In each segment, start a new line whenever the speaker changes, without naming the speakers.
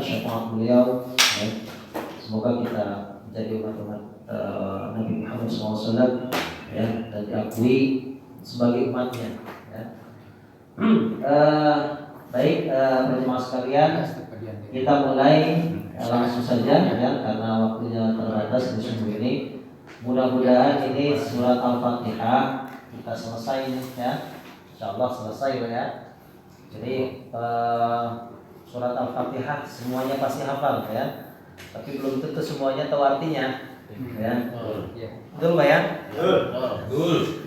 syafaat beliau. Ya. Semoga kita menjadi umat-umat Nabi Muhammad SAW ya, dan diakui sebagai umatnya. Ya. Baik, jemaah sekalian, kita mulai langsung saja ya, karena waktunya terbatas di minggu ini. Mudah-mudahan ini surat Al-Fatihah kita selesai ya, insyaallah selesai ya. Jadi surat Al-Fatihah semuanya pasti hafal ya, tapi belum tentu semuanya tahu artinya ya. Betul Pak ya? Betul.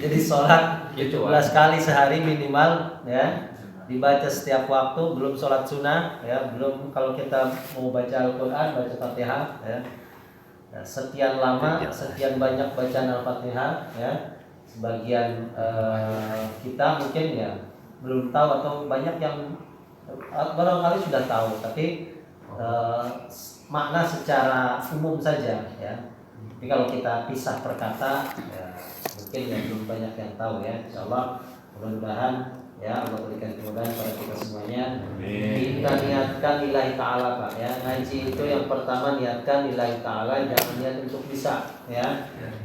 Jadi sholat 17 kali sehari minimal ya, dibaca setiap waktu, belum sholat sunnah ya, belum kalau kita mau baca Al-Quran, baca Fatihah ya. Nah, sekian lama, sekian banyak bacaan Al-Fatihah ya. Sebagian kita mungkin ya belum tahu, atau banyak yang barangkali sudah tahu, tapi makna secara umum saja ya. Tapi kalau kita pisah per kata ya, mungkin ya belum banyak yang tahu ya. Insyaallah mudah-mudahan ya Allah berikan kemudahan pada kita semuanya. Kita niatkan lillahi ta'ala Pak ya. Ngaji itu yang pertama niatkan lillahi ta'ala, jangan niat untuk bisa ya.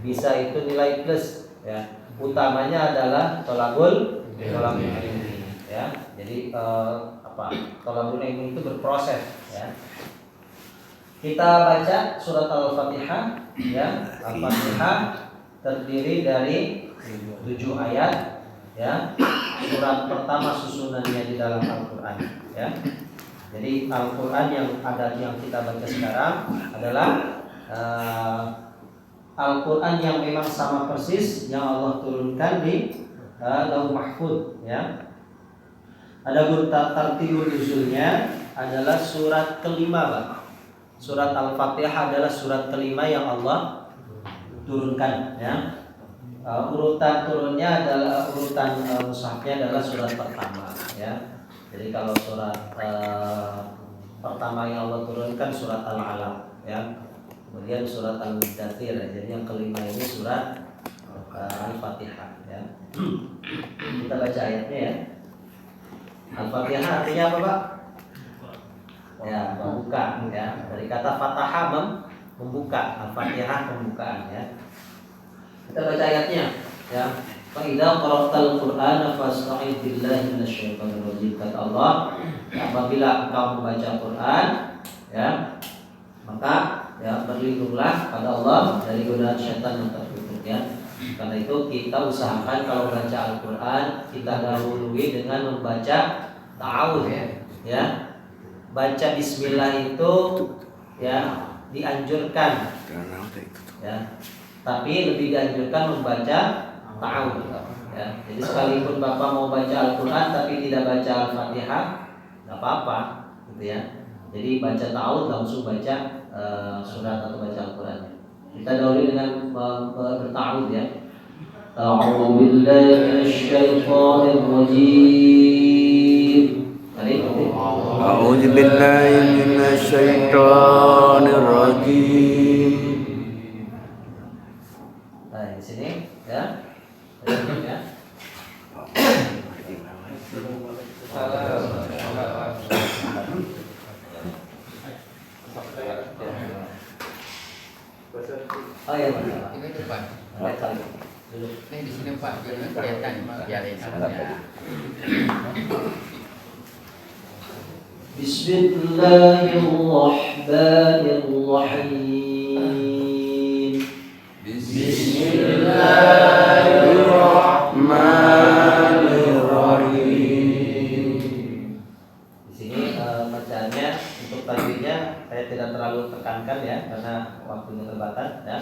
Bisa itu nilai plus ya. Utamanya adalah tolabul ilmi ya. Jadi tolabul ilmi itu berproses ya. Kita baca surat Al-Fatihah ya. Al-Fatihah terdiri dari 7 ayat ya. Surat pertama susunannya di dalam Al-Quran ya. Jadi Al-Quran yang kita baca sekarang adalah Al-Quran yang memang sama persis yang Allah turunkan di Lauh Mahfuz ya. Adapun tartibul nuzulnya adalah surat kelima Pak. Surat Al-Fatihah adalah surat kelima yang Allah turunkan ya. Urutan turunnya adalah mushafnya adalah surat pertama ya. Jadi kalau surat pertama yang Allah turunkan surat Al-Alaq ya. Kemudian surat Al-Mudaththir ya. Jadi yang kelima ini surat Al-Fatihah ya. Kita baca ayatnya ya. Al-Fatihah artinya apa Pak? Ya, membuka ya. Dari kata fataha membuka, Al-Fatihah pembukaan ya. Kita baca ayatnya ya. Fa idza qara'tal Qur'ana fasta'idz billahi minasyaitonir rajim. Kata Allah, apabila engkau membaca Quran ya, maka ya berlindunglah pada Allah dari godaan syaitan yang terkutuk ya. Karena itu kita usahakan kalau baca Al-Quran kita dahului dengan membaca ta'awudz ya. Baca bismillah itu ya dianjurkan ya. Tapi lebih dianjurkan membaca ta'awudz ya. Jadi sekalipun Bapak mau baca Al-Quran tapi tidak baca Al-Fatihah, enggak apa-apa gitu ya. Jadi baca ta'awudz langsung baca surat atau baca Al-Quran. Kita dahulu dengan berta'awudz ya. A'udzu billahi minasyaitonir rajim.
A'udzu billahi minasyaitonir rajim.
Di sini ya. Oh ya,
ini depan. Ini di sini Pak, kelihatan biarin aja.
Bismillahirrahmanirrahim.
Bismillahirrahmanirrahim.
Di sini bacaannya untuk tajwidnya saya tidak terlalu tekankan ya, karena waktunya terbatas ya.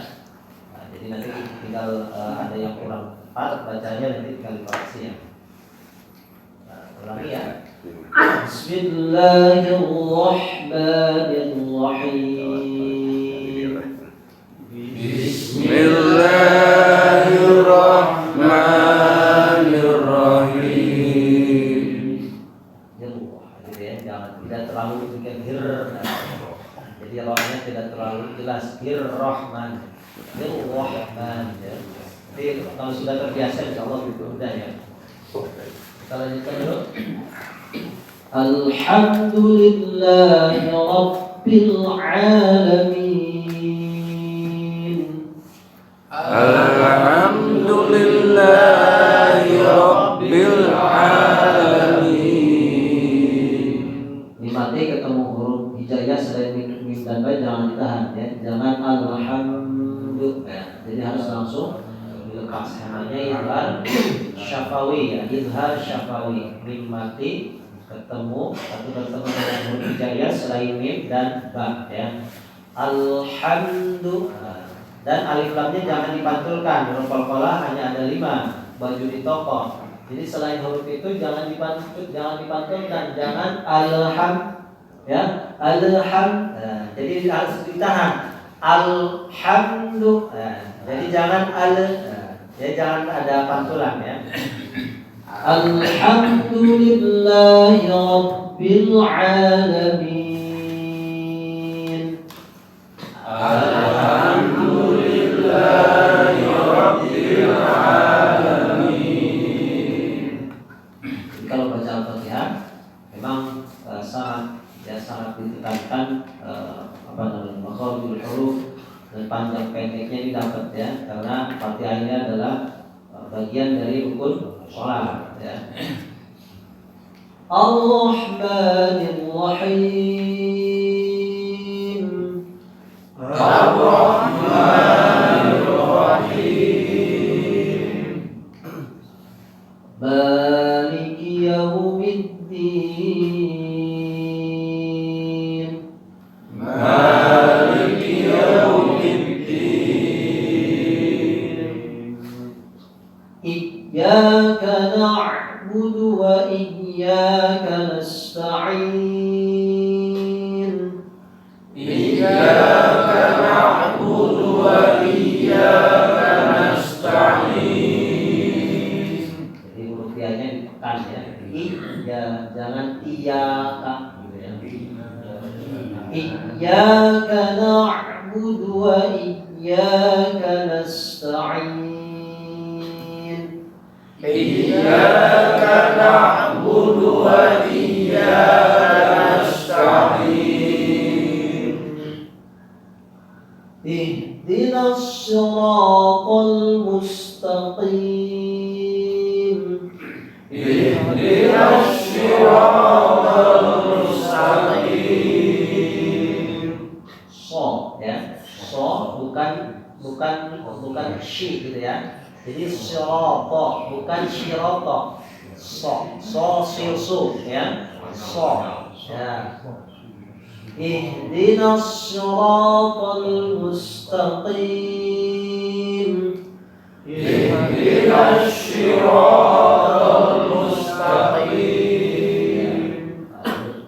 Nah, jadi nanti tinggal ada yang kurang tepat bacanya nanti tinggal dikoreksi ya. Nah, ulangi ya. Bismillahirrahmanirrahim.
Bismillahirrahmanirrahim.
Gitu ya, jangan tidak terlalu bikin hir. Jadi rohnya tidak terlalu jelas. Hir-Rahman. Hir-Rahman ya. Jadi kalau sudah terbiasa insyaallah itu mudah ya. Kita lanjutkan dulu. Alhamdulillahi Rabbil Alamin.
Alhamdulillahi Rabbil Alamin.
Mati ketemu huruf hijaiyah selain mim dan ba jangan ditahan ya. Jangan alhamdulillah ya. Jadi harus langsung dilepas. Namanya izhar syafawi ya. Izhar syafawi. Mim mati ketemu dengan huruf hijaiyah selain mim dan ba ya. Alhamdulillah. Dan alif lamnya jangan dipantulkan. Huruf qalqalah hanya ada 5 baju di toko. Jadi selain huruf itu jangan dipantulkan, jangan alham ya, alham. Nah, jadi harus ditahan. Alhamdulillah. Nah, jadi jangan ya jangan ada pantulan ya. Alhamdulillahi Rabbil Alamin.
Alhamdulillahi Rabbil Alamin.
Kalau baca Al-Fatihah memang sangat ditekankan makharijul huruf dan panjang pendeknya ini dapat ya, karena Fatihah ini adalah bagian dari rukun sholat ya. Ar-Rahmanir Rahim.
Ar-Rahmanir Rahim.
Maliki Yaumiddin.
Maliki Yaumiddin.
Iyyaka na'budu wa iyyaka nasta'in.
Iyyaka na'budu wa iyyaka nasta'in.
Jadi huruf nya ditekan ya. Iya, jangan iyyaka gitu ya. Iyyaka na'budu wa iyyaka nasta'in.
Iyyaka na'budu wa iyyaka nasta'in.
Ihdinas siratal mustaqim.
Ihdinas siratal mustaqim.
So ya, so bukan shi gitu ya. Jadi sirata bukan sirata. So silsu ya. So ya. Ihdinas siratal mustaqim.
Ihdinas siratal mustaqim.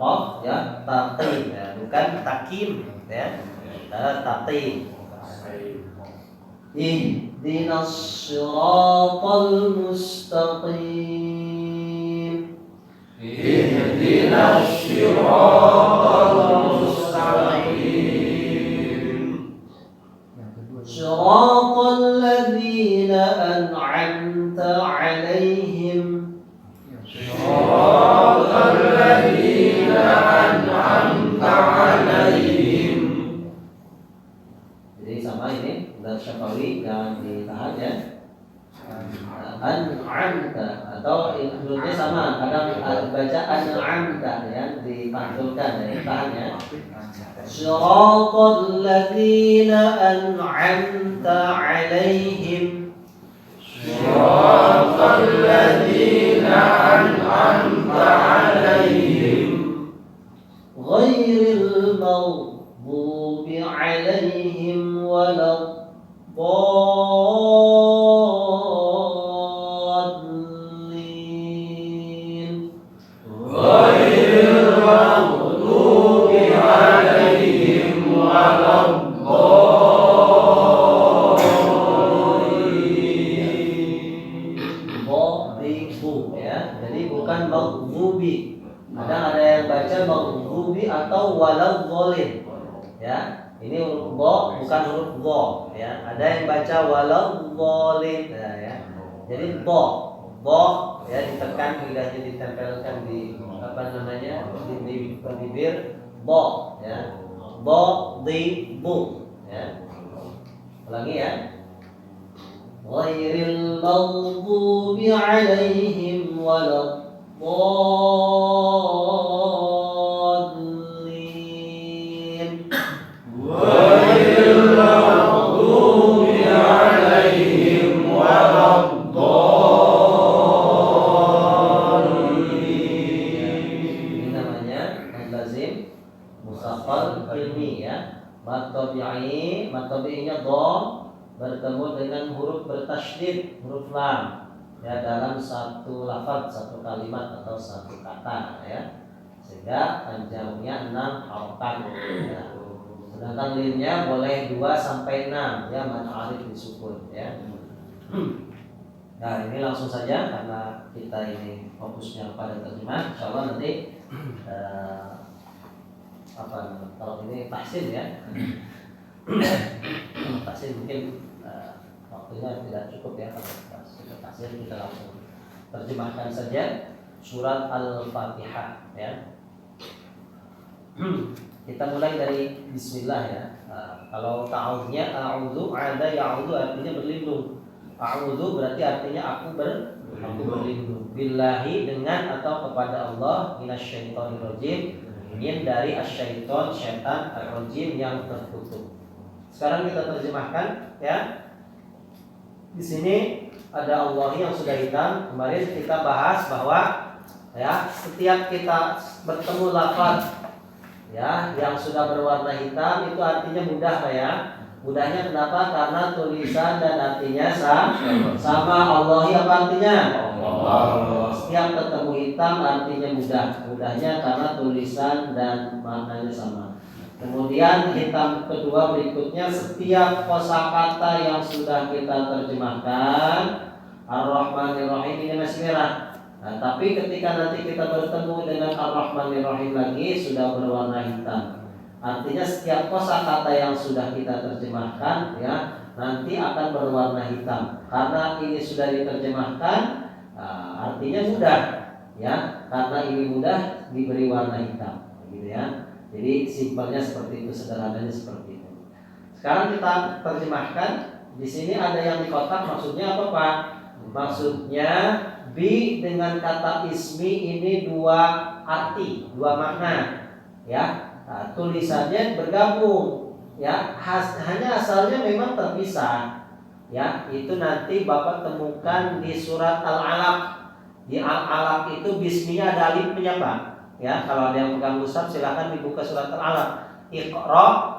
Qaf ya, taqim ya, bukan takim ya. Taqim. Ihdinas siratal mustaqim.
Ihdinas siratal mustaqim.
Siratal ladzina an'amta 'alaihim.
Siratal ladzina an'amta 'alaihim.
Jadi sama ini udah syafawi jangan ditahan ya. An'amta atau hurufnya sama, kadang baca an'amta ya, dipantulkan ya, tahan ya. Siratal ladzina an'amta 'alaihim.
Siratal ladzina an'amta 'alaihim.
Ghairil maghdubi 'alaihim waladdallin.
Ghairil maghdubi 'alaihim waladdallin.
Maghdubi ya. Jadi bukan maghdubi. Ada yang baca maghdubi atau waladdallin. Ya. Ini huruf dha bukan huruf dha ya. Ada yang baca waladdallin ya. Jadi dha Bo ya ditekan, lidahnya ditempelkan di apa namanya di bibir. Bo ya. Bo di bu ya. Ulangi ya. Ghairil maghdubi alaihim waladdallin.
Ghairil maghdubi alaihim waladdallin.
Ini namanya lazim musaqqal ilmi ya. Mad tabi'inya dom bertemu dengan huruf bertasydid, huruf lam ya dalam satu lafaz, satu kalimat atau satu kata ya, sehingga panjangnya 6 harokat ya. Sedangkan linnya boleh 2 sampai 6 ya, mad alif disukun ya. Nah ini langsung saja karena kita ini fokusnya pada terjemah. Insyaallah nanti kalau ini tahsin ya. Tahsin mungkin waktunya tidak cukup ya, kalau tahsin kita langsung terjemahkan saja surat Al-Fatihah ya. Kita mulai dari bismillah ya. Kalau ta'awudnya a'udzu, ada ya'udzu artinya berlindung. A'udzu berarti artinya aku berlindung. Billahi dengan atau kepada Allah, minasyaitonir rajim, min dari asyaiton, syaitan ar-rajim yang terkutuk. Sekarang kita terjemahkan ya. Di sini ada Allah yang sudah hitam. Kemarin kita bahas bahwa ya setiap kita bertemu lafaz ya yang sudah berwarna hitam itu artinya mudah Pak ya. Mudahnya kenapa? Karena tulisan dan artinya sama. Allah apa artinya? Allah. Setiap ketemu hitam artinya mudah. Mudahnya karena tulisan dan maknanya sama. Kemudian hitam kedua berikutnya, setiap kosakata yang sudah kita terjemahkan Ar-Rahmanir-Rahim ini masih merah. Nah, tapi ketika nanti kita bertemu dengan Ar-Rahmanir-Rahim lagi sudah berwarna hitam. Artinya setiap kosakata yang sudah kita terjemahkan ya nanti akan berwarna hitam. Karena ini sudah diterjemahkan artinya mudah ya, karena ini mudah diberi warna hitam gitu ya. Jadi simpelnya seperti itu, sederhananya seperti itu. Sekarang kita terjemahkan. Di sini ada yang di kotak, maksudnya apa Pak? Maksudnya bi dengan kata ismi ini 2 arti, 2 makna. Ya, nah, tulisannya bergabung. Ya, hanya asalnya memang terpisah. Ya, itu nanti Bapak temukan di surat Al-Alaq. Di Al-Alaq itu bisminya ada alifnya Pak. Ya, kalau ada yang pegang mushaf silakan dibuka surat Al-Alaq. Iqra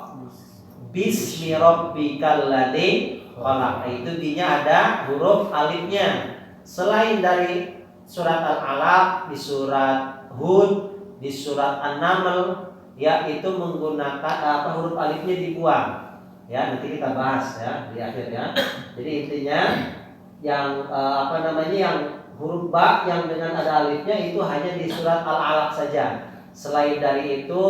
bismi rabbikal ladzi khalaq. Itu dinya ada huruf alifnya. Selain dari surat Al-Alaq, di surat Hud, di surat An-Naml ya itu menggunakan huruf alifnya dibuang. Ya, nanti kita bahas ya di akhir ya. Jadi intinya yang yang huruf ba yang dengan ada alifnya itu hanya di surat Al-Alaq saja. Selain dari itu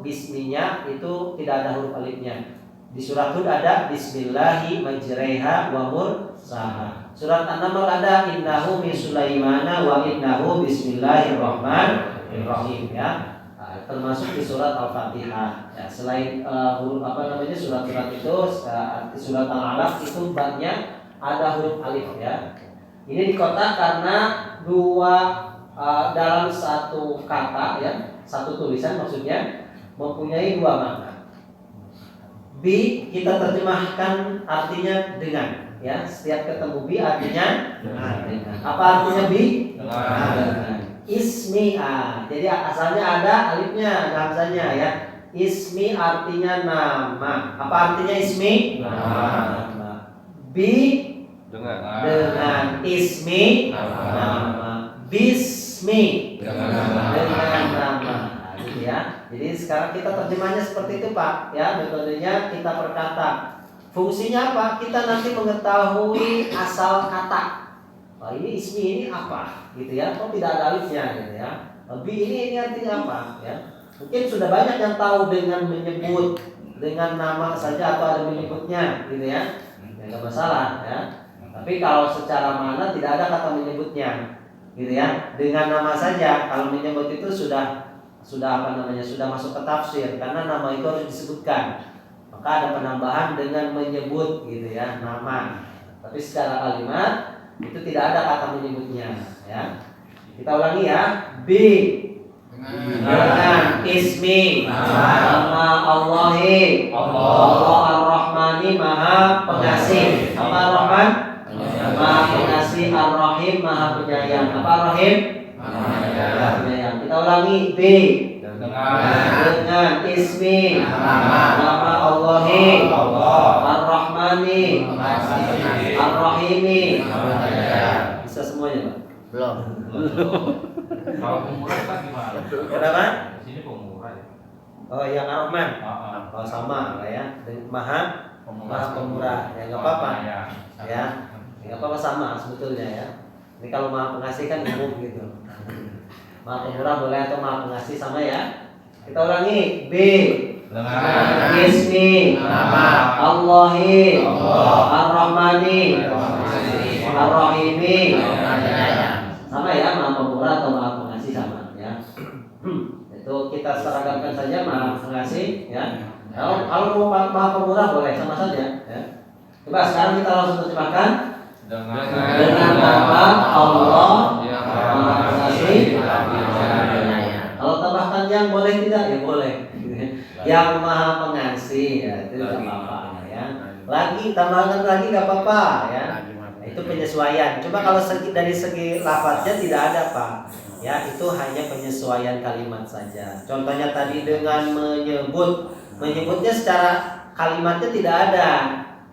bisminya itu tidak ada huruf alifnya. Di surat Hud ada bismillahi majreha wa mursaha. Surat An-Naml ada innahu min Sulaimana wa innahu bismillahirrahmanirrahim ya. Termasuk di surat Al-Fatihah. Ya, selain huruf surat-surat itu surat Al-Alaq itu ba-nya ada huruf alif ya. Ini di kotak karena 2 dalam satu kata ya, satu tulisan maksudnya mempunyai 2 makna. Bi kita terjemahkan artinya dengan ya, setiap ketemu bi artinya dengan. Apa artinya bi? Dengan. Ismi jadi asalnya ada alifnya, hamzanya ya. Ismi artinya nama. Apa artinya ismi? Nama. Bi dengan ismi nama, bismi dengan nama gitu ya. Jadi sekarang kita terjemahnya seperti itu Pak ya, metodenya kita perkata. Fungsinya apa? Kita nanti mengetahui asal kata. Oh, ini ismi ini apa gitu ya, kok tidak ada alifnya gitu ya. Bi ini artinya apa ya. Mungkin sudah banyak yang tahu dengan menyebut dengan nama saja atau ada menyebutnya gitu ya. Enggak masalah ya. Tapi kalau secara makna tidak ada kata menyebutnya, gitu ya. Dengan nama saja. Kalau menyebut itu sudah sudah masuk ke tafsir, karena nama itu harus disebutkan. Maka ada penambahan dengan menyebut, gitu ya, nama. Tapi secara kalimat itu tidak ada kata menyebutnya, ya. Kita ulangi ya. Dengan ismi nama Allahi, Allah Ar-Rahmani Maha Pengasih. Apa Ar-Rahman? Maha Pengasih. Ar-Rahim Maha Penyayang. Apa Ar-Rahim? Maha Penyayang. Kita ulangi. Dengan ismi nama Allahi, Ar-Rahmani, Ar-Rahimi. Bisa semuanya, Pak?
Belum.
Kalau pemurah kan gimana?
Kenapa?
Di sini pemurah ya.
Oh, yang Ar-Rahman.
Ah,
Oh, sama lah ya. Maha Pemurah. Ya nggak apa-apa. Ya, nggak apa-apa, sama sebetulnya ya. Ini kalau Maha Pengasih kan umum gitu. Maha Pemurah boleh atau Maha Pengasih sama ya. Kita ulangi.
Dengan
Ismi
nama
Allahi,
Allah,
Ar-Rahmani, Ar-Rahimi.
Penyayang.
Sama ya, Maha Pemurah atau Maha Pengasih sama ya. Itu kita seragamkan saja Maha Pengasih ya. Kalau mau Maha Pemurah boleh sama saja ya. Coba sekarang kita langsung terjemahkan. Dengan nama Allah Maha Pengasih. Kalau tambahkan yang boleh tidak ya boleh. Yang Maha Pengasih ya, itu tidak apa-apa ya. Lagi tambahkan lagi nggak apa-apa ya. Itu penyesuaian. Coba kalau dari segi lafaznya tidak ada, Pak. Ya, itu hanya penyesuaian kalimat saja. Contohnya tadi dengan menyebut. Menyebutnya secara kalimatnya tidak ada.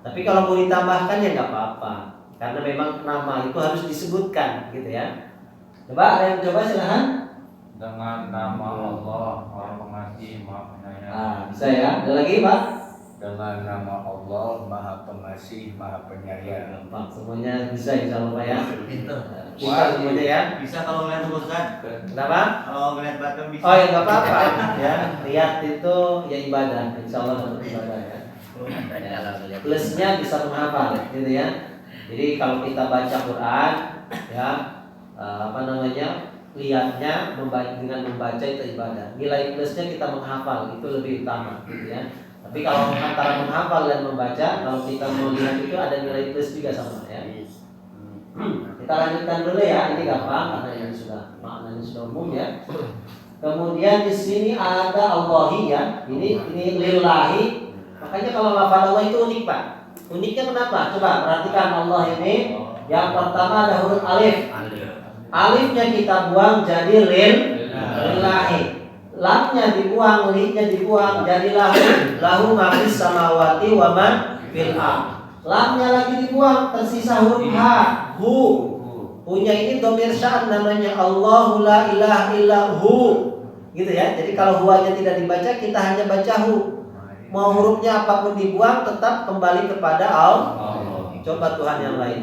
Tapi kalau mau ditambahkan ya nggak apa-apa. Karena memang nama itu harus disebutkan, gitu ya. Coba ada yang coba silahkan.
dengan nama Allah, Maha Pengasih, Maha Penyayang.
Ah, bisa ya. Ada lagi, Pak?
Dengan nama Allah Maha Pengasih Maha Penyayang.
Gampang, semuanya bisa insya Allah, Pak ya. Bisa
Wah,
semuanya ya.
Bisa kalau ngeliat terus kan?
Kenapa?
Kalau ngeliat Batam bisa.
Oh ya nggak apa-apa ya. Lihat itu ya ibadah, insya Allah dapat ibadah ya. Plusnya bisa menghafal, gitu ya. Jadi kalau kita baca Quran, ya lihatnya dengan membaca itu ibadah. Nilai plusnya kita menghafal itu lebih utama, gitu ya. Tapi kalau antara menghafal dan membaca, kalau kita mau lihat itu ada nilai plus juga sama ya. Kita lanjutkan dulu ya, ini gampang karena ini sudah maknanya sudah umum ya. Kemudian di sini ada Allahi ya, ini lillahi. Makanya kalau lafaz Allah itu unik, Pak. Uniknya kenapa? Coba perhatikan Allah ini. Yang pertama ada huruf alif. Alifnya kita buang jadi lillahi. Lamnya dibuang, li-nya dibuang jadi lahu ma fis samawati wa ma fil ardh. Lamnya lagi dibuang, tersisa huruf ha, hu. Hu-nya ini dhamir sya'an namanya Allahu la ilaha illa hu. Gitu ya. Jadi kalau huanya tidak dibaca, kita hanya baca hu. Mau hurufnya apapun dibuang tetap kembali kepada Allah. Coba Tuhan yang lain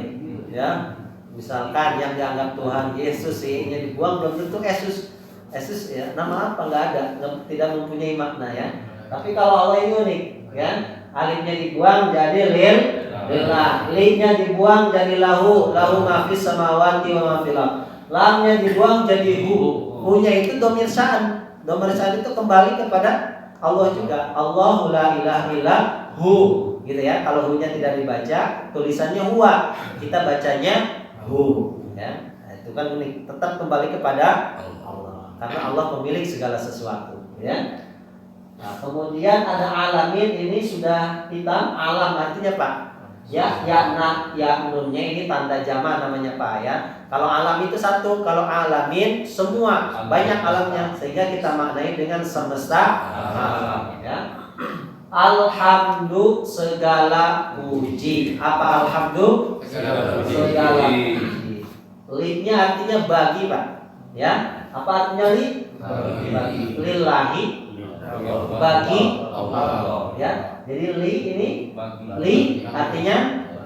ya. Misalkan yang dianggap Tuhan Yesus nya dibuang, belum tentu Yesus ya, nama apa nggak ada, tidak mempunyai makna ya. Tapi kalau Allah ini unik ya. Alifnya dibuang jadi lillah, li-nya dibuang jadi lahu ma fis samawati wa ma fil ardh. Lamnya dibuang jadi hu. Hu-nya itu dhamir sya'an. Dhamir sya'an itu kembali kepada Allah juga. Allahu la ilaha illa hu. Gitu ya. Kalau hu-nya tidak dibaca, tulisannya huwa. Kita bacanya hu ya. Nah, itu kan unik, tetap kembali kepada Allah. Karena Allah pemilik segala sesuatu ya. Nah, kemudian ada alamin, ini sudah hitam. Alam artinya Pak ya, nunnya ini tanda jama namanya Pak ya. Kalau alam itu satu, kalau alamin semua, banyak alamnya, sehingga kita maknai dengan semesta alam ya. Alhamdu segala puji. Apa alhamdu? Segala puji. Li-nya artinya bagi Pak ya. Apa artinya li? Bagi. Lillahi, bagi Allah ya. Jadi li ini li artinya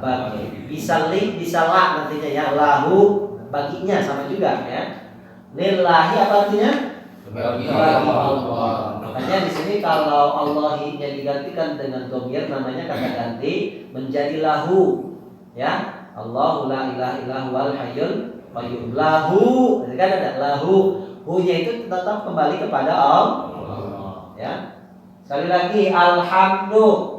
bagi. Bisa li, bisa la nantinya ya. Lahu baginya sama juga ya. Lillahi apa artinya? Bagi Allah. Makanya di sini kalau Allahi-nya digantikan dengan dhamir, namanya kata ganti menjadi lahu ya. Allahu la ilaha illa huwal hayyul qayyum. Lahu, kan ada lahu. Hu-nya itu tetap kembali kepada Allah. Ya. Sekali lagi alhamdu.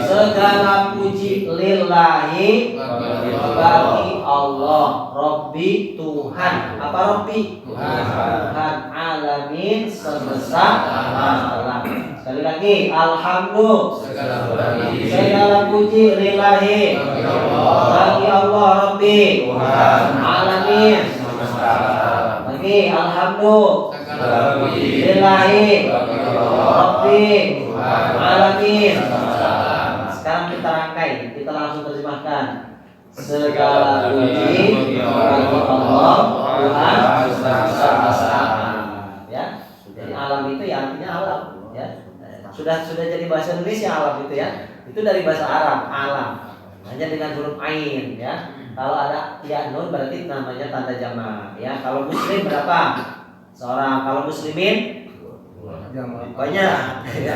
Segala puji lillahi bagi Allah. Rabbi Tuhan. Apa Rabbi? Tuhan alamin semesta alam. Sekali lagi alhamdu. Segala puji lillahi bagi Allah Rabbi Tuhan alamin semesta alam. Lagi alhamdu lillahi Rabbi alamin. Sekarang kita rangkai, kita langsung terjemahkan. Segala puji bagi Allah Tuhan semesta alam. Ya, jadi alam itu ya artinya alam. Ya, sudah jadi bahasa Indonesia alam itu ya. Itu dari bahasa Arab alam. Hanya dengan huruf ain ya. Kalau ada ya nun berarti namanya tanda jamak ya. Kalau muslim berapa? Seorang. Kalau muslimin banyak ya.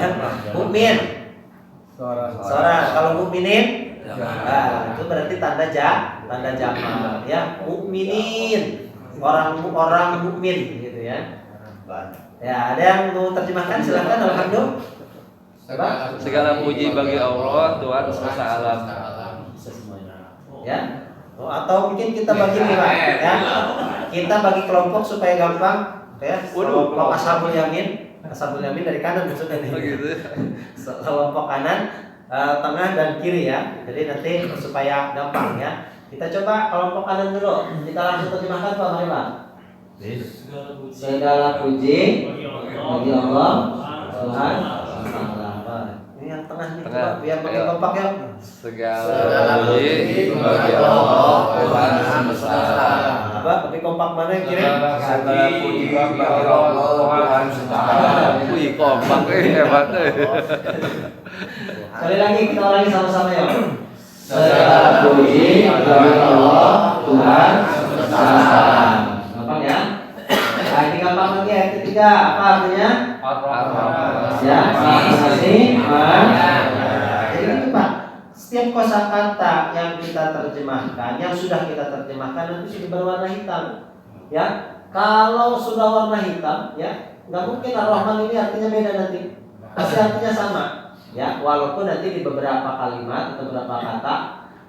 Mukmin seorang. Kalau mukminin itu berarti tanda jamak ya. Mukminin orang mukmin gitu ya. Ya, ada yang mau terjemahkan silakan. Alhamdulillah.
Segala puji bagi Allah Tuhan semesta alam.
Bisa semuanya. Ya. Atau mungkin kita bagi nilai ya. Kita bagi kelompok supaya gampang ya. Kelompok ashabul yamin dari kanan maksudnya nih. Kelompok kanan, tengah dan kiri ya. Jadi nanti supaya gampang ya. Kita coba kelompok kanan dulu. Kita langsung terjemahkan Pak, mari Pak. Segala puji bagi Allah Tuhan. Ini yang tengah nih coba biar makin kompak ya.
Segala puji bagi Allah Tuhan semesta alam.
Apa? Tapi kompak mana yang kiri?
Segala puji bagi Allah Tuhan semesta alam. Wih, kompak hebat.
Sekali lagi kita ulangi sama-sama ya. Segala puji bagi Allah Tuhan semesta alam. Gampang ya? Nah, ini gampang lagi ayat ketiga. Apa artinya? Ya, masing-masing. Jadi ini Pak, setiap kosakata yang kita terjemahkan, yang sudah kita terjemahkan nanti sudah berwarna hitam. Ya, kalau sudah warna hitam, ya nggak mungkin Ar-Rahman ini artinya beda nanti. Pasti artinya sama. Ya, walaupun nanti di beberapa kalimat atau beberapa kata,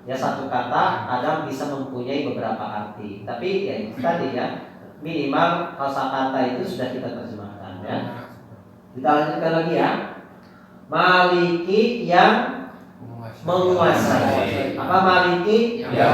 ya satu kata kadang bisa mempunyai beberapa arti. Tapi ya itu tadi ya, minimal kosakata itu sudah kita terjemahkan ya. Kita lanjutkan lagi ya. Maliki yang menguasai. Apa maliki? Yang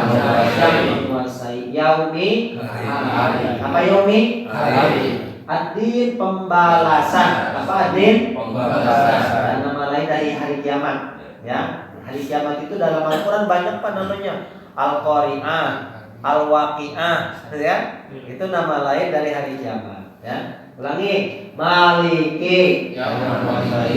menguasai. Yaumi hari. Apa yaumi? Hari. Adin pembalasan. Apa adin? Pembalasan. Dan nama lain dari hari kiamat. Ya, hari kiamat itu dalam Al-Quran banyak apa namanya? Al-Qari'ah, Al-Waqi'ah, ya. Itu nama lain dari hari kiamat. Ya. Ulangi. Maliki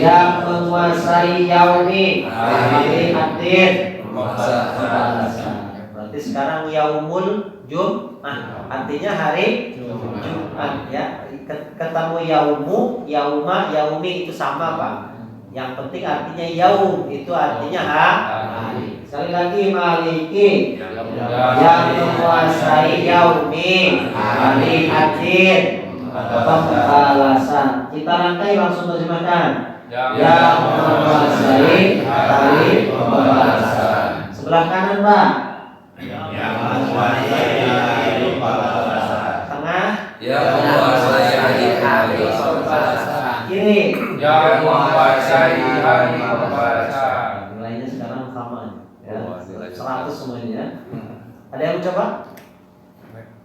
yang menguasai yaumi hari adin pembalasan. Berarti sekarang yaumul jum'ah artinya hari Jumat ya. Ketemu yaumu, yauma, yaumi itu sama Pak. Yang penting artinya yaum itu artinya hari. Sekali lagi maliki yang menguasai yaumi hari adin pembalasan. Kita rangkai langsung terjemahkan. Yang menguasai hari pembalasan. Sebelah kanan Pak.
Yang menguasai hari pembalasan.
Tengah.
Yang menguasai hari pembalasan.
Kiri.
Yang menguasai hari pembalasan.
Nilainya sekarang sama ya. 100 semuanya. Ada yang mencoba?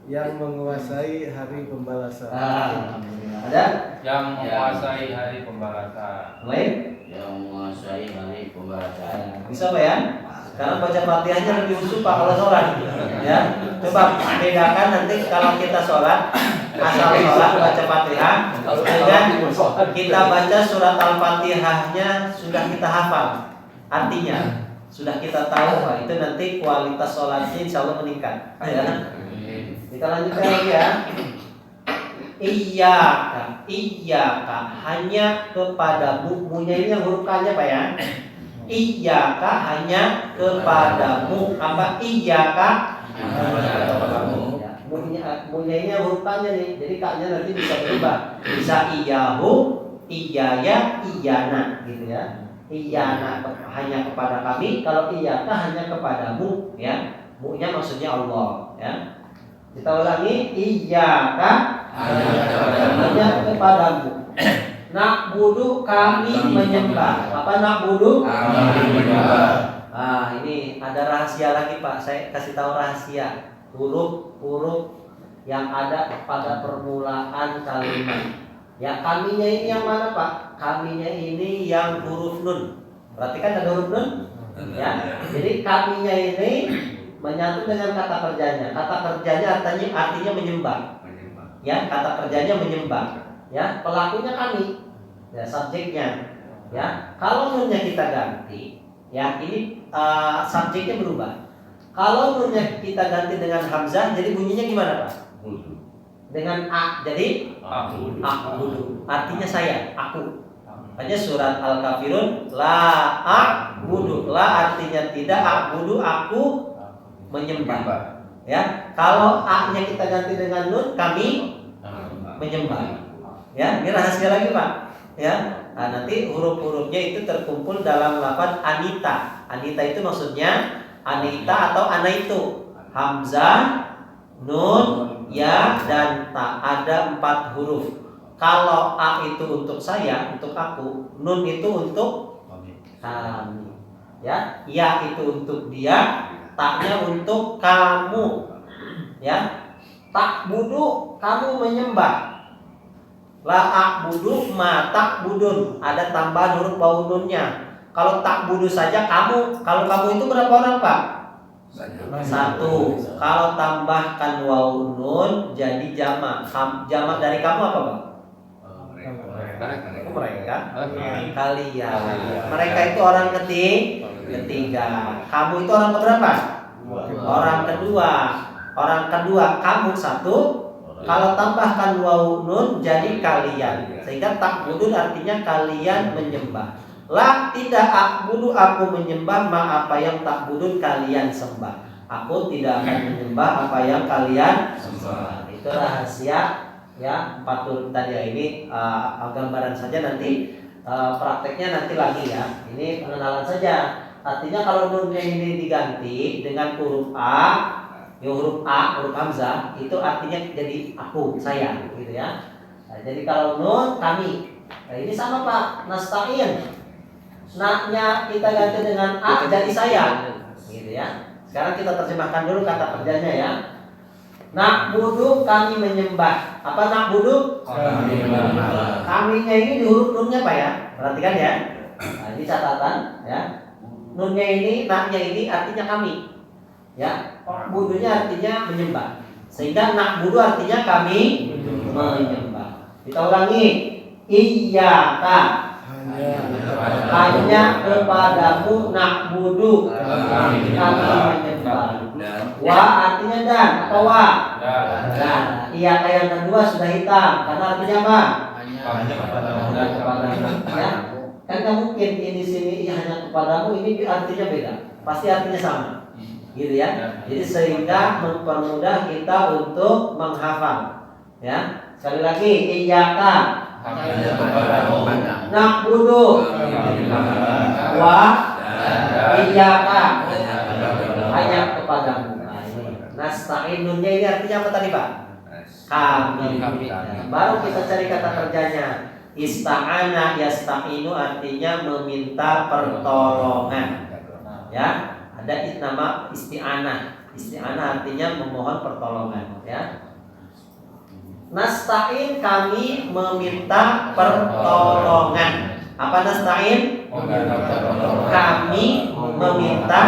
Yang menguasai hari pembalasan.
Ada?
Yang menguasai hari pembalasan.
Lain?
Yang menguasai hari pembalasan.
Bisa Pak ya? Sekarang baca Fatihahnya lebih khusyuk Pak kalau sholat. Ya, coba bedakan nanti kalau kita sholat, asal sholat baca Fatihah, dan kita baca surat Al-Fatihahnya sudah kita hafal. Artinya sudah kita tahu Pak, itu nanti kualitas sholatnya insya Allah meningkat. Ya. Kita lanjutkan lagi ya. Iyyaka hanya kepadamu. Munya ini yang huruf K-nya Pak ya. Iyyaka hanya kepadamu. Apa iyyaka? Munya ini huruf K-nya nih. Jadi K-nya nanti bisa berubah. Bisa iyahu, iyaya, iyana gitu ya. Iyana hanya kepada kami, kalau iyyaka hanya kepadamu ya. Mu-nya maksudnya Allah ya. Kita ulangi, iyyaka hanya kepadamu. Na'budu kami menyembah. Apa na'budu? Ah, ini ada rahasia lagi Pak. Saya kasih tahu rahasia. Huruf-huruf yang ada pada permulaan kalimat. Ya, kaminya ini yang mana Pak? Kaminya ini yang huruf nun. Perhatikan ada huruf nun? Ya. Jadi kaminya ini menyatu dengan kata kerjanya. Kata kerjanya artinya menyembah. Ya, kata kerjanya menyembah. Ya, pelakunya kami. Ya, subjeknya. Ya, kalau nunnya kita ganti, ya ini subjeknya berubah. Kalau nunnya kita ganti dengan hamzah, jadi bunyinya gimana Pak? Dengan a, jadi aku. Artinya saya, aku. Hanya surat Al-Kafirun, la a'budu. La artinya tidak, a'budu aku menyembah. Ya, kalau a-nya kita ganti dengan nun, kami menyembah. Ya, ini rahasia lagi Pak. Ya, nah, nanti huruf-hurufnya itu terkumpul dalam lafaz Anita. Anita itu maksudnya Anita atau Anaitu. Hamzah, nun, ya, dan ta. Ada 4 huruf. Kalau a itu untuk saya, untuk aku. Nun itu untuk kami. Ya, itu untuk dia. Ta-nya untuk kamu. Ya, ta'budu kamu menyembah. La a'budu ma ta'budun. Ada tambahan huruf wawu nunnya. Kalau ta'budu saja kamu. Kalau kamu itu berapa orang Pak? 1. Kalau tambahkan wawu nun jadi jamak. Jamak dari kamu apa Pak? Mereka. Kalian. Mereka itu orang ketiga. Kamu itu orang keberapa? Orang kedua. Orang kedua kamu 1. Kalau tambahkan wawu nun jadi kalian. Sehingga ta'budun artinya kalian menyembah. La tidak a'budu aku menyembah ma apa yang ta'budun kalian sembah. Aku tidak akan menyembah apa yang kalian sembah. Itu rahasia ya 4 huruf tadi ya. Ini gambaran saja, nanti prakteknya nanti lagi ya. Ini pengenalan saja. Artinya kalau nunnya ini diganti dengan huruf A, ya huruf A, huruf hamzah itu artinya jadi aku, saya gitu ya. Nah, jadi kalau nun kami. Nah, ini sama Pak, nasta'in. Naknya kita ganti dengan A jadi saya. Gitu ya. Sekarang kita terjemahkan dulu kata kerjanya ya. Na'budu kami menyembah. Apa na'budu? Kami menyembah. Kaminya ini di huruf nunnya Pak ya. Perhatikan ya. Nah, ini catatan ya. Nunnya ini, naknya ini artinya kami. Ya, budunya artinya menyembah. Sehingga na'budu artinya kami menyembah. Kita ulangi. Iyyaka hanya kepadamu na'budu kami menyembah. Wa artinya dan atau wa. Dan iyyaka yang kedua sudah hitam karena artinya apa?
Hanya
Kepadamu. Ya. Kan nggak mungkin ini sini hanya kepadamu, ini artinya beda. Pasti artinya sama. Gitu ya. Jadi sehingga mempermudah kita untuk menghafal. Ya. Sekali lagi iyyaka na'budu wa iyyaka hanya kepadamu. Nah, ini nasta'in nunnya ini artinya apa tadi Pak? Kami. Baru kita cari kata kerjanya. Ista'ana yasta'inu artinya meminta pertolongan. Ya. Ada nama isti'anah. Isti'anah artinya memohon pertolongan ya. Nasta'in kami meminta pertolongan. Apa nasta'in? Kami meminta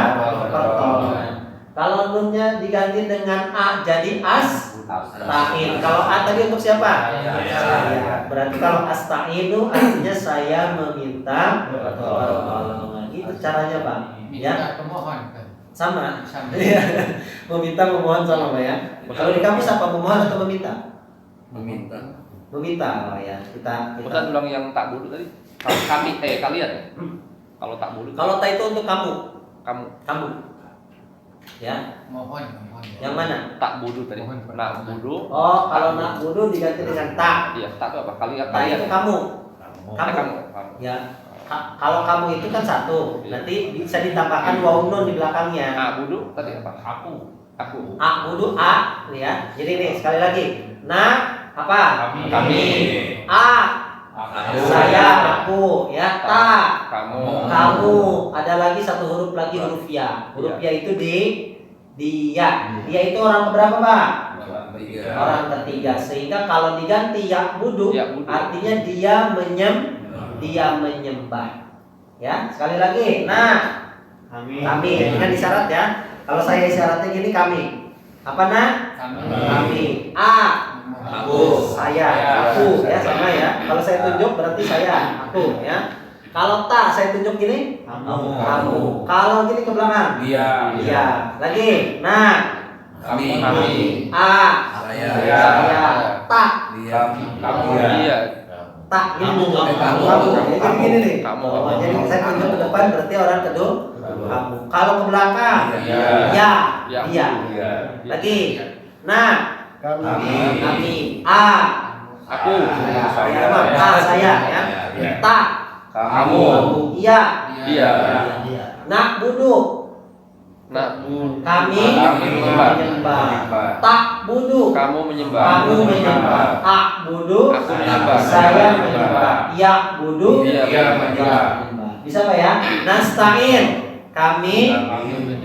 pertolongan. Kalau nunnya diganti dengan a jadi asta'in. Kalau a tadi untuk siapa? Saya. Berarti kalau asta'inu artinya saya meminta pertolongan. Itu caranya Pak. Ya.
pemohon.
Sama. Meminta memohon sama Pak ya. Kalau di kampus apa memohon atau meminta? Meminta oh ya. Kita
Ustaz ulang yang tak bodoh tadi. Kami kalian ya? Kalau tak budu.
Kalau ta itu untuk kamu.
Kamu.
Kamu. Ya.
Mohon.
Yang mana?
Tak budu tadi. Nak budu.
Oh, kalau nak budu diganti dengan ta.
Iya, tak itu apa?
Ta
Kalian.
itu kamu.
Kamu.
Ya. Kalau kamu itu kan satu, nanti bisa ditambahkan waw nun di belakangnya.
Nak budu tadi apa? Aku.
A budu a, nih ya. Jadi nih sekali lagi. Nah, apa?
Kami.
A. Saya, aku, ya. Ta. Kamu. Ada lagi satu huruf lagi, huruf ya. Huruf ya itu di ya. Dia itu orang keberapa, Pak? Orang ketiga. Sehingga kalau diganti ya budu, artinya dia menyembah. Ya, sekali lagi. Nah, kami. Ini kan isyarat ya. Kalau saya isyaratnya gini kami. Apa nak? Kami. A. Aku. Saya. Aku. Ya sama ya. Kalau saya tunjuk berarti saya. Aku. Ya. Kalau tak saya tunjuk gini. Kamu. Kalau gini ke belakang. Iya. Lagi. Nah.
Kami.
A. Saya. Tak.
Kamu. Iya.
Tak gini. Kamu. Jadi gini nih. Jadi saya tunjuk ke depan berarti orang kedua. Kamu. Kalau ke belakang. Ya. Iya. Lagi. Nah. Kami. A.
Aku.
Saya. A. Saya. Ya. Tak.
Kamu.
Iya.
Iya.
Nak budu. Kami menyembah. Tak budu.
Kamu menyembah.
Kamu menyembah. A budu.
Aku menyembah.
Saya menyembah. Ya budu.
Iya
menyembah. Bisa Pak ya? Nasta'in. Kami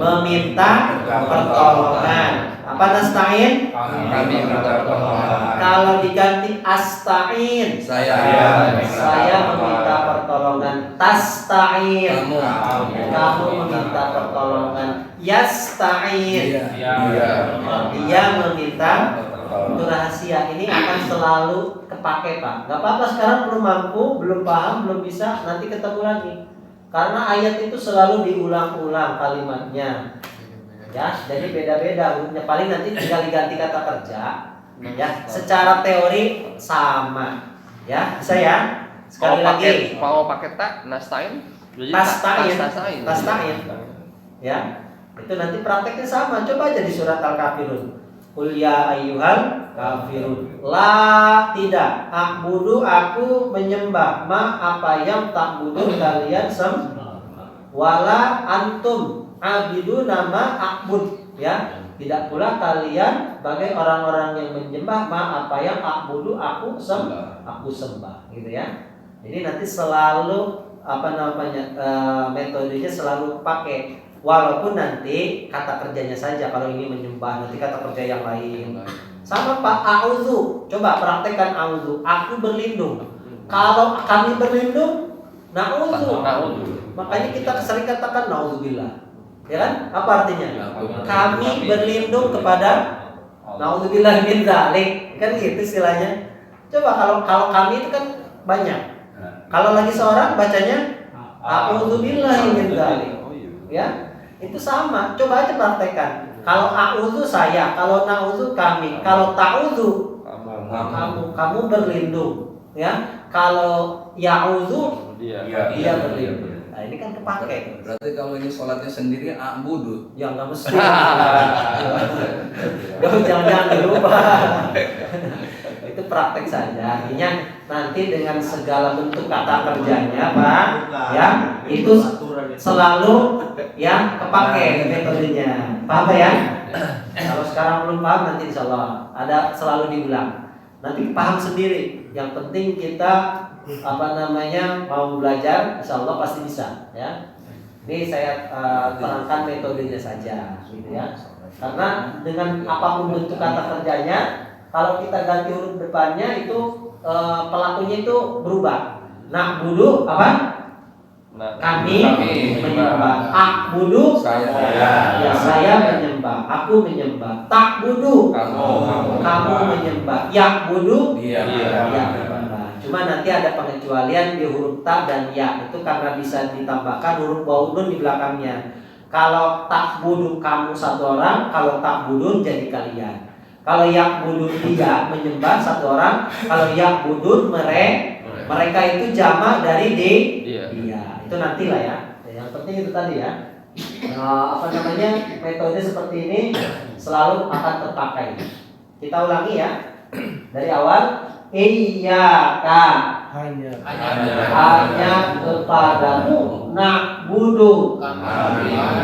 meminta pertolongan. Apa nasta'in?
Kami meminta pertolongan.
Kalau diganti asta'in, saya meminta pertolongan. Tasta'in, kamu meminta pertolongan. Yasta'in, dia meminta. Itu rahasia, ini akan selalu kepake Pak. Gak apa-apa sekarang belum mampu, belum paham, belum bisa, nanti ketemu lagi. Karena ayat itu selalu diulang-ulang kalimatnya. Ya, jadi beda-beda hurufnya. Paling nanti tinggal diganti kata kerja. Ya, secara teori sama. Ya, bisa ya. Sekali lagi.
Mau pakai tak nastain?
Tastain. Ya. Itu nanti prakteknya sama. Coba aja di surat Al-Kafirun. Qul ya ayyuhal kafirun. La tidak. A'budu aku menyembah. Ma apa yang ta'budu kalian wala antum abidu nama a'bud. Ya. Tidak pula kalian sebagai orang-orang yang menyembah ma apa yang a'budu aku sembah gitu ya. Jadi nanti selalu metodenya selalu pakai. Walaupun nanti kata kerjanya saja kalau ini menyembah, nanti kata kerja yang lain. Sama Pak, a'udzu. Coba praktekkan a'udzu. Aku berlindung. Kalau kami berlindung, na'udzu. Makanya kita sering katakan na'udzubillah. Ya kan? Apa artinya? Kami berlindung kepada na'udzubillah min dzalik. Kan gitu istilahnya. Coba kalau kami itu kan banyak. Kalau lagi seorang bacanya a'udzubillahi min dzalik. Ya. Itu sama, coba aja praktekkan. Kalau a'udzu saya, kalau na'udzu kami, kalau ta'udzu kamu berlindung, ya. Kalau ya'udzu dia berlindung. Nah, ini kan kepake.
Berarti kalau ini sholatnya sendiri a'budu.
Ya enggak mesti. Jangan dirubah. Itu praktek saja. Artinya nanti dengan segala bentuk kata kerjanya, Pak, ya, itu selalu ya kepake metodenya. Paham ya? Kalau sekarang belum paham nanti insyaallah ada selalu diulang. Nanti paham sendiri. Yang penting kita mau belajar, insyaallah pasti bisa, ya. Ini saya terangkan metodenya saja, gitu ya. Karena dengan apapun bentuk kata kerjanya, kalau kita ganti huruf depannya itu pelakunya itu berubah. Na'budu apa? Kami menyembah. A'budu saya menyembah. Aku menyembah. Ta'budu kamu menyembah. Ya'budu dia menyembah. Cuma nanti ada pengecualian di huruf ta dan ya. Itu karena bisa ditambahkan huruf waw nun di belakangnya. Kalau ta'budu kamu satu orang, kalau ta'budun jadi kalian. Kalau ya'budun dia menyembah satu orang, kalau ya'budun Mereka itu jamak dari
Iya.
dia. Itu nantilah ya. Yang penting itu tadi ya. Metode seperti ini selalu akan terpakai. Kita ulangi ya. Dari awal. Iyyaka hanya kepadamu na'budu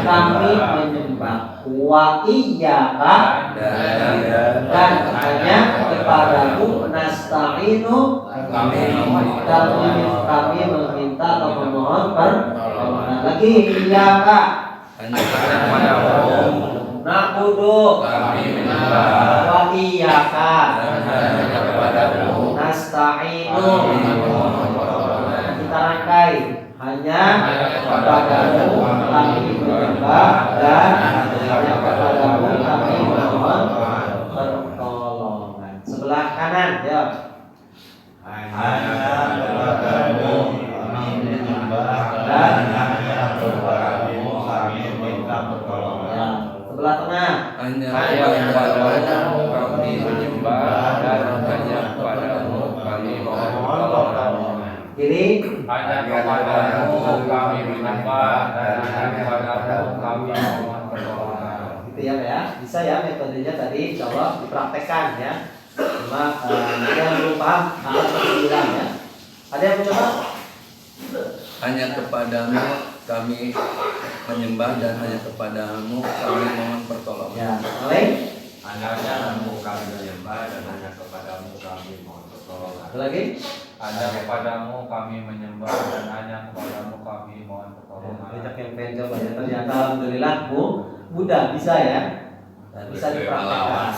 kami menyembah, wa iyyaka dan hanya kepadamu nasta'inu kami meminta atau memohon pertolongan. Lagi iyyaka na'budu wa iyyaka nasta'inu. Kita rangkai, hanya kepadamu kami menyembah dan hanya kepadamu kami memohon pertolongan. Sebelah kanan ya.
Hanya kepadamu kami menyembah dan hanya kepadamu kami minta pertolongan.
Ya. Sebelah tengah.
Hanya
Kepadamu kami menyembah dan hanya kepadamu kami mohon pertolongan.
Kiri.
Hanya kepadamu kami menyembah dan hanya kepadamu kami mohon pertolongan.
Gitu ya Pak ya. Bisa ya metodenya tadi insya Allah dipraktekkan ya. Cuma yang belum paham akan terbilang ya. Ada yang mencoba?
hanya kepadamu kami menyembah dan hanya kepadamu kami mohon pertolongan.
Ya, lain.
Hanya kepadamu kami menyembah dan hanya kepadamu kami mohon pertolongan.
Ada lagi?
Hanya kepadamu kami menyembah dan hanya kepadamu kami mohon pertolongan.
Banyak yang pengen coba ya. Ternyata alhamdulillah mudah bisa ya. Dan bisa dipraktekkan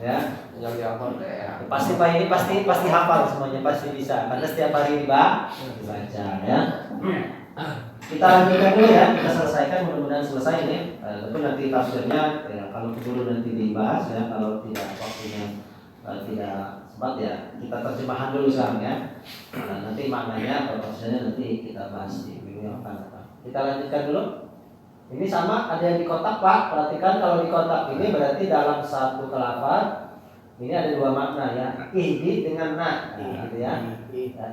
ya.
Yang dihafal teh ya.
Pasti Pak ini pasti hafal semuanya, pasti bisa karena setiap hari dibaca ya. Kita lanjutkan dulu ya, kita selesaikan, mudah-mudahan selesai ini. Tapi nanti tafsirnya ya, kalau dulu nanti dibahas ya, kalau tidak waktunya tidak sempat ya kita terjemahan dulu sekarang ya. Nanti maknanya atau tafsirnya nanti kita bahas di minggu yang akan datang. Kita lanjutkan dulu. Ini sama ada yang di kotak Pak. Perhatikan kalau di kotak ini berarti dalam satu kelafaz ini ada dua makna ya. Ihdi dengan na, gitu ya.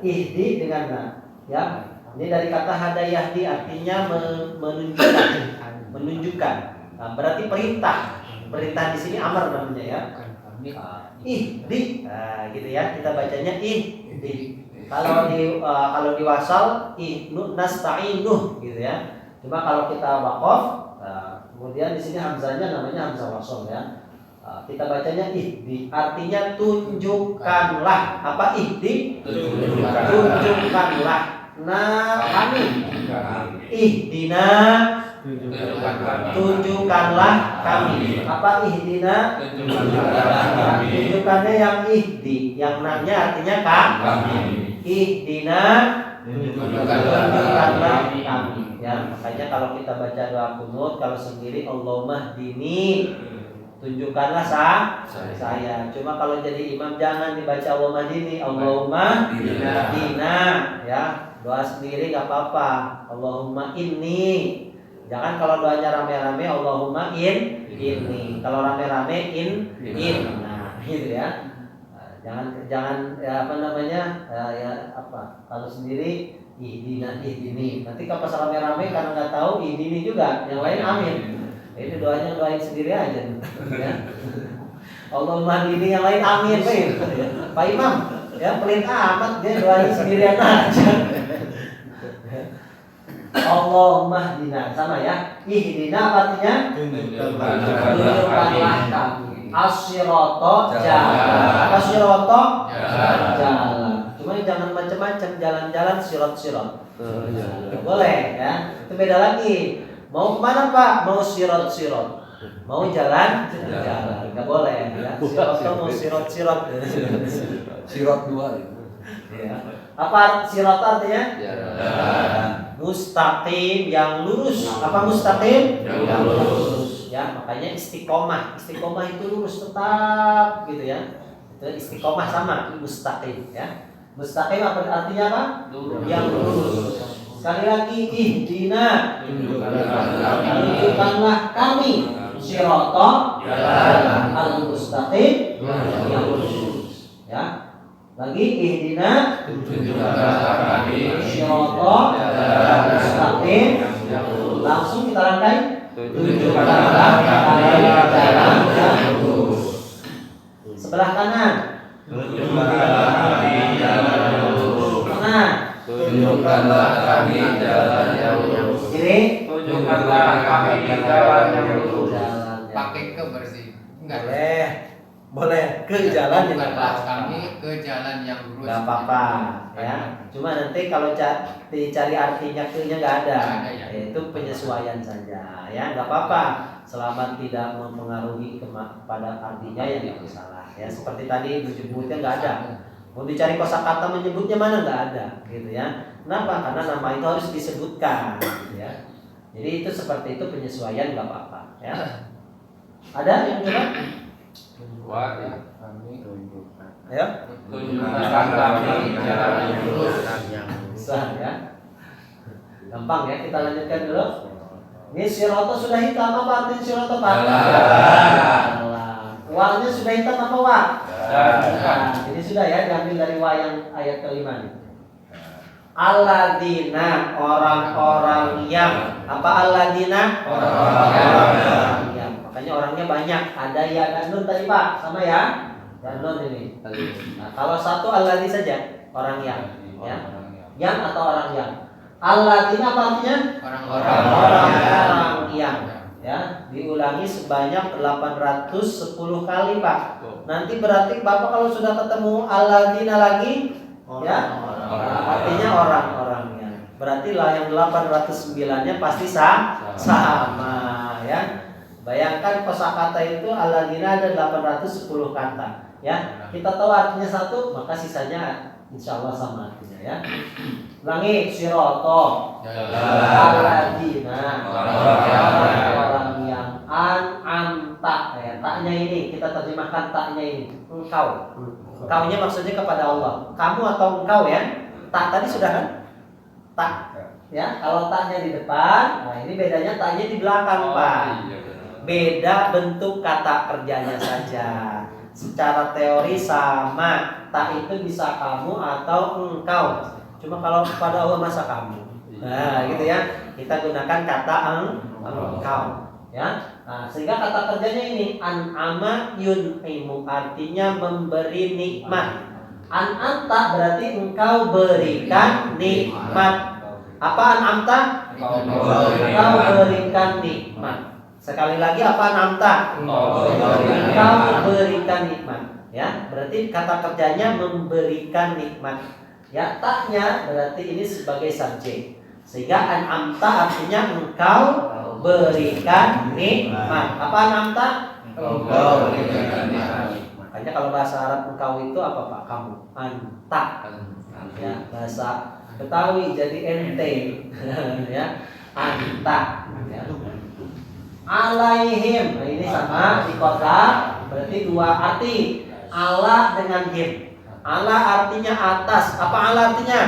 Ihdi dengan na, ya. Ini dari kata hadayahdi artinya menunjukkan. Nah, berarti perintah. Perintah di sini amar namanya ya. Ihdi, nah, gitu ya. Kita bacanya ihdi. Kalau di wasal ihnu nasta'inu, gitu ya. Cuma kalau kita waqaf, kemudian di sini hamzahnya namanya hamzah wasal ya. Kita bacanya ihdi, artinya tunjukkanlah. Apa ihdi? Tunjukkanlah. Kami. Ihdina, tunjukkanlah kami. Apa ihdina? Tunjukkannya yang ihdi, yang nanya artinya kami. Ihdina, tunjukkanlah kami. Ya, makanya kalau kita baca doa kunut, kalau sendiri Allahumma hdini, tunjukkanlah saya. Cuma kalau jadi imam jangan dibaca Allahumma hdini, Allahumma hdina ya. Doa sendiri nggak apa-apa. Allahumma inni. Jangan kalau doanya rame-rame Allahumma inni. Kalau rame-rame in. Nah, gitu ya. Jangan ya, kalau sendiri ihdini. Nanti kalau pas rame-rame karena nggak tahu ihdini juga, yang lain amin. Ini doanya doain sendiri aja. Ya. Allahumma ini yang lain amin. Pak Imam, ya pelit amat dia doain sendirian aja. Allahumma hdina sama ya. Ihdina artinya tunjukkanlah kami. As-sirata jalan. As-sirata jalan. Cuma jangan macam-macam jalan-jalan sirat-sirat. Boleh ya. Itu beda lagi. Mau kemana Pak? Mau sirat-sirat. Mau jalan? Enggak boleh ya. Sirat mau sirat-sirat.
Sirat dua
Ya. Apa sirat artinya? Mustaqim yang lurus. Apa mustaqim? Yang lurus. Ya, makanya istiqomah. Istiqomah itu lurus tetap gitu ya. Itu istiqomah sama mustaqim ya. Mustaqim apa artinya apa? Yang lurus. Sekali lagi ihdina, tunjukkanlah kami sirata al-mustaqim yang lurus. Ya. Lagi ihdina
Tunjukkanlah kami
syiratal mustaqim. Langsung kita rangkai. Tunjukkanlah kami jalan yang lurus. Sebelah kanan.
Tunjukkanlah kami jalan yang lurus.
Tengah.
Tunjukkanlah kami jalan yang lurus.
Kiri.
Tunjukkanlah kami jalan yang lurus.
Jalan yang
Pakai ke bersih. Enggak.
Boleh ke jalan yang
Tunjukkanlah
apa?
kami ke jalan yang lurus.
nggak apa-apa ya. Cuma nanti kalau dicari artinya ke-nya nggak ada.
Nggak ada, ya.
Itu penyesuaian saja ya, nggak apa-apa. Selama tidak mempengaruhi pada artinya ya nggak masalah ya. Seperti tadi menyebutnya nggak ada. Mau dicari kosakata menyebutnya mana nggak ada gitu ya. Kenapa? Karena nama itu harus disebutkan gitu ya. Jadi itu seperti itu penyesuaian nggak apa-apa ya. Ada yang coba? Ayo.
Tunjukkan kami jalan yang lurus.
Susah ya. Gampang ya, kita lanjutkan dulu. Ini siroto sudah hitam, apa artinya siroto Pak? Jalan. Wanya sudah hitam apa wa? Nah, ini sudah ya, diambil dari wa yang ayat kelima nih. Alladzina, orang-orang yang apa alladzina? Orang-orang yang. Makanya orangnya banyak. Ada ya dan nun tadi Pak, sama ya? Dan nun ini. Nah, kalau satu alladzi saja, orang yang, ya. Yang atau orang yang. Alladzina apa artinya? Orang-orang yang. Ya, diulangi sebanyak 810 kali Pak. Nanti berarti Bapak kalau sudah ketemu alladzina lagi, ya, artinya orang-orangnya. Berarti lah yang 809-nya pasti sama, ya. Bayangkan kosakata itu alladzina ada 810 kata, ya. Kita tahu artinya satu, maka sisanya insya Allah sama artinya, ya. Ulangi, siroto, alladzina, orang yang an'amta, ya. Taknya ini kita terjemahkan taknya ini, engkau. Engkau-nya maksudnya kepada Allah. Kamu atau engkau ya? Tak tadi sudah kan? Tak. Ya, kalau taknya di depan, nah ini bedanya taknya di belakang, Pak. Beda bentuk kata kerjanya saja. Secara teori sama. Tak itu bisa kamu atau engkau. Cuma kalau kepada Allah masa kamu. Nah, gitu ya. Kita gunakan kata engkau, ya. Nah, sehingga kata kerjanya ini an'ama yun'imu, artinya memberi nikmat. An'amta berarti engkau berikan nikmat. Apa an'amta? Engkau berikan nikmat. Sekali lagi apa an'amta? Engkau berikan nikmat. Ya, berarti kata kerjanya memberikan nikmat. Ya, taknya berarti ini sebagai subjek. Sehingga an'amta artinya engkau berikan nikmat. Apa an'amta? Engkau berikan nikmat. Makanya kalau bahasa Arab engkau itu apa Pak? Kamu. Anta. Ya, bahasa Betawi jadi ente. Ya. Anta. Ya. Alaihim. Nah, ini sama di kota berarti dua arti. Ala dengan him. Ala artinya atas. Apa ala artinya?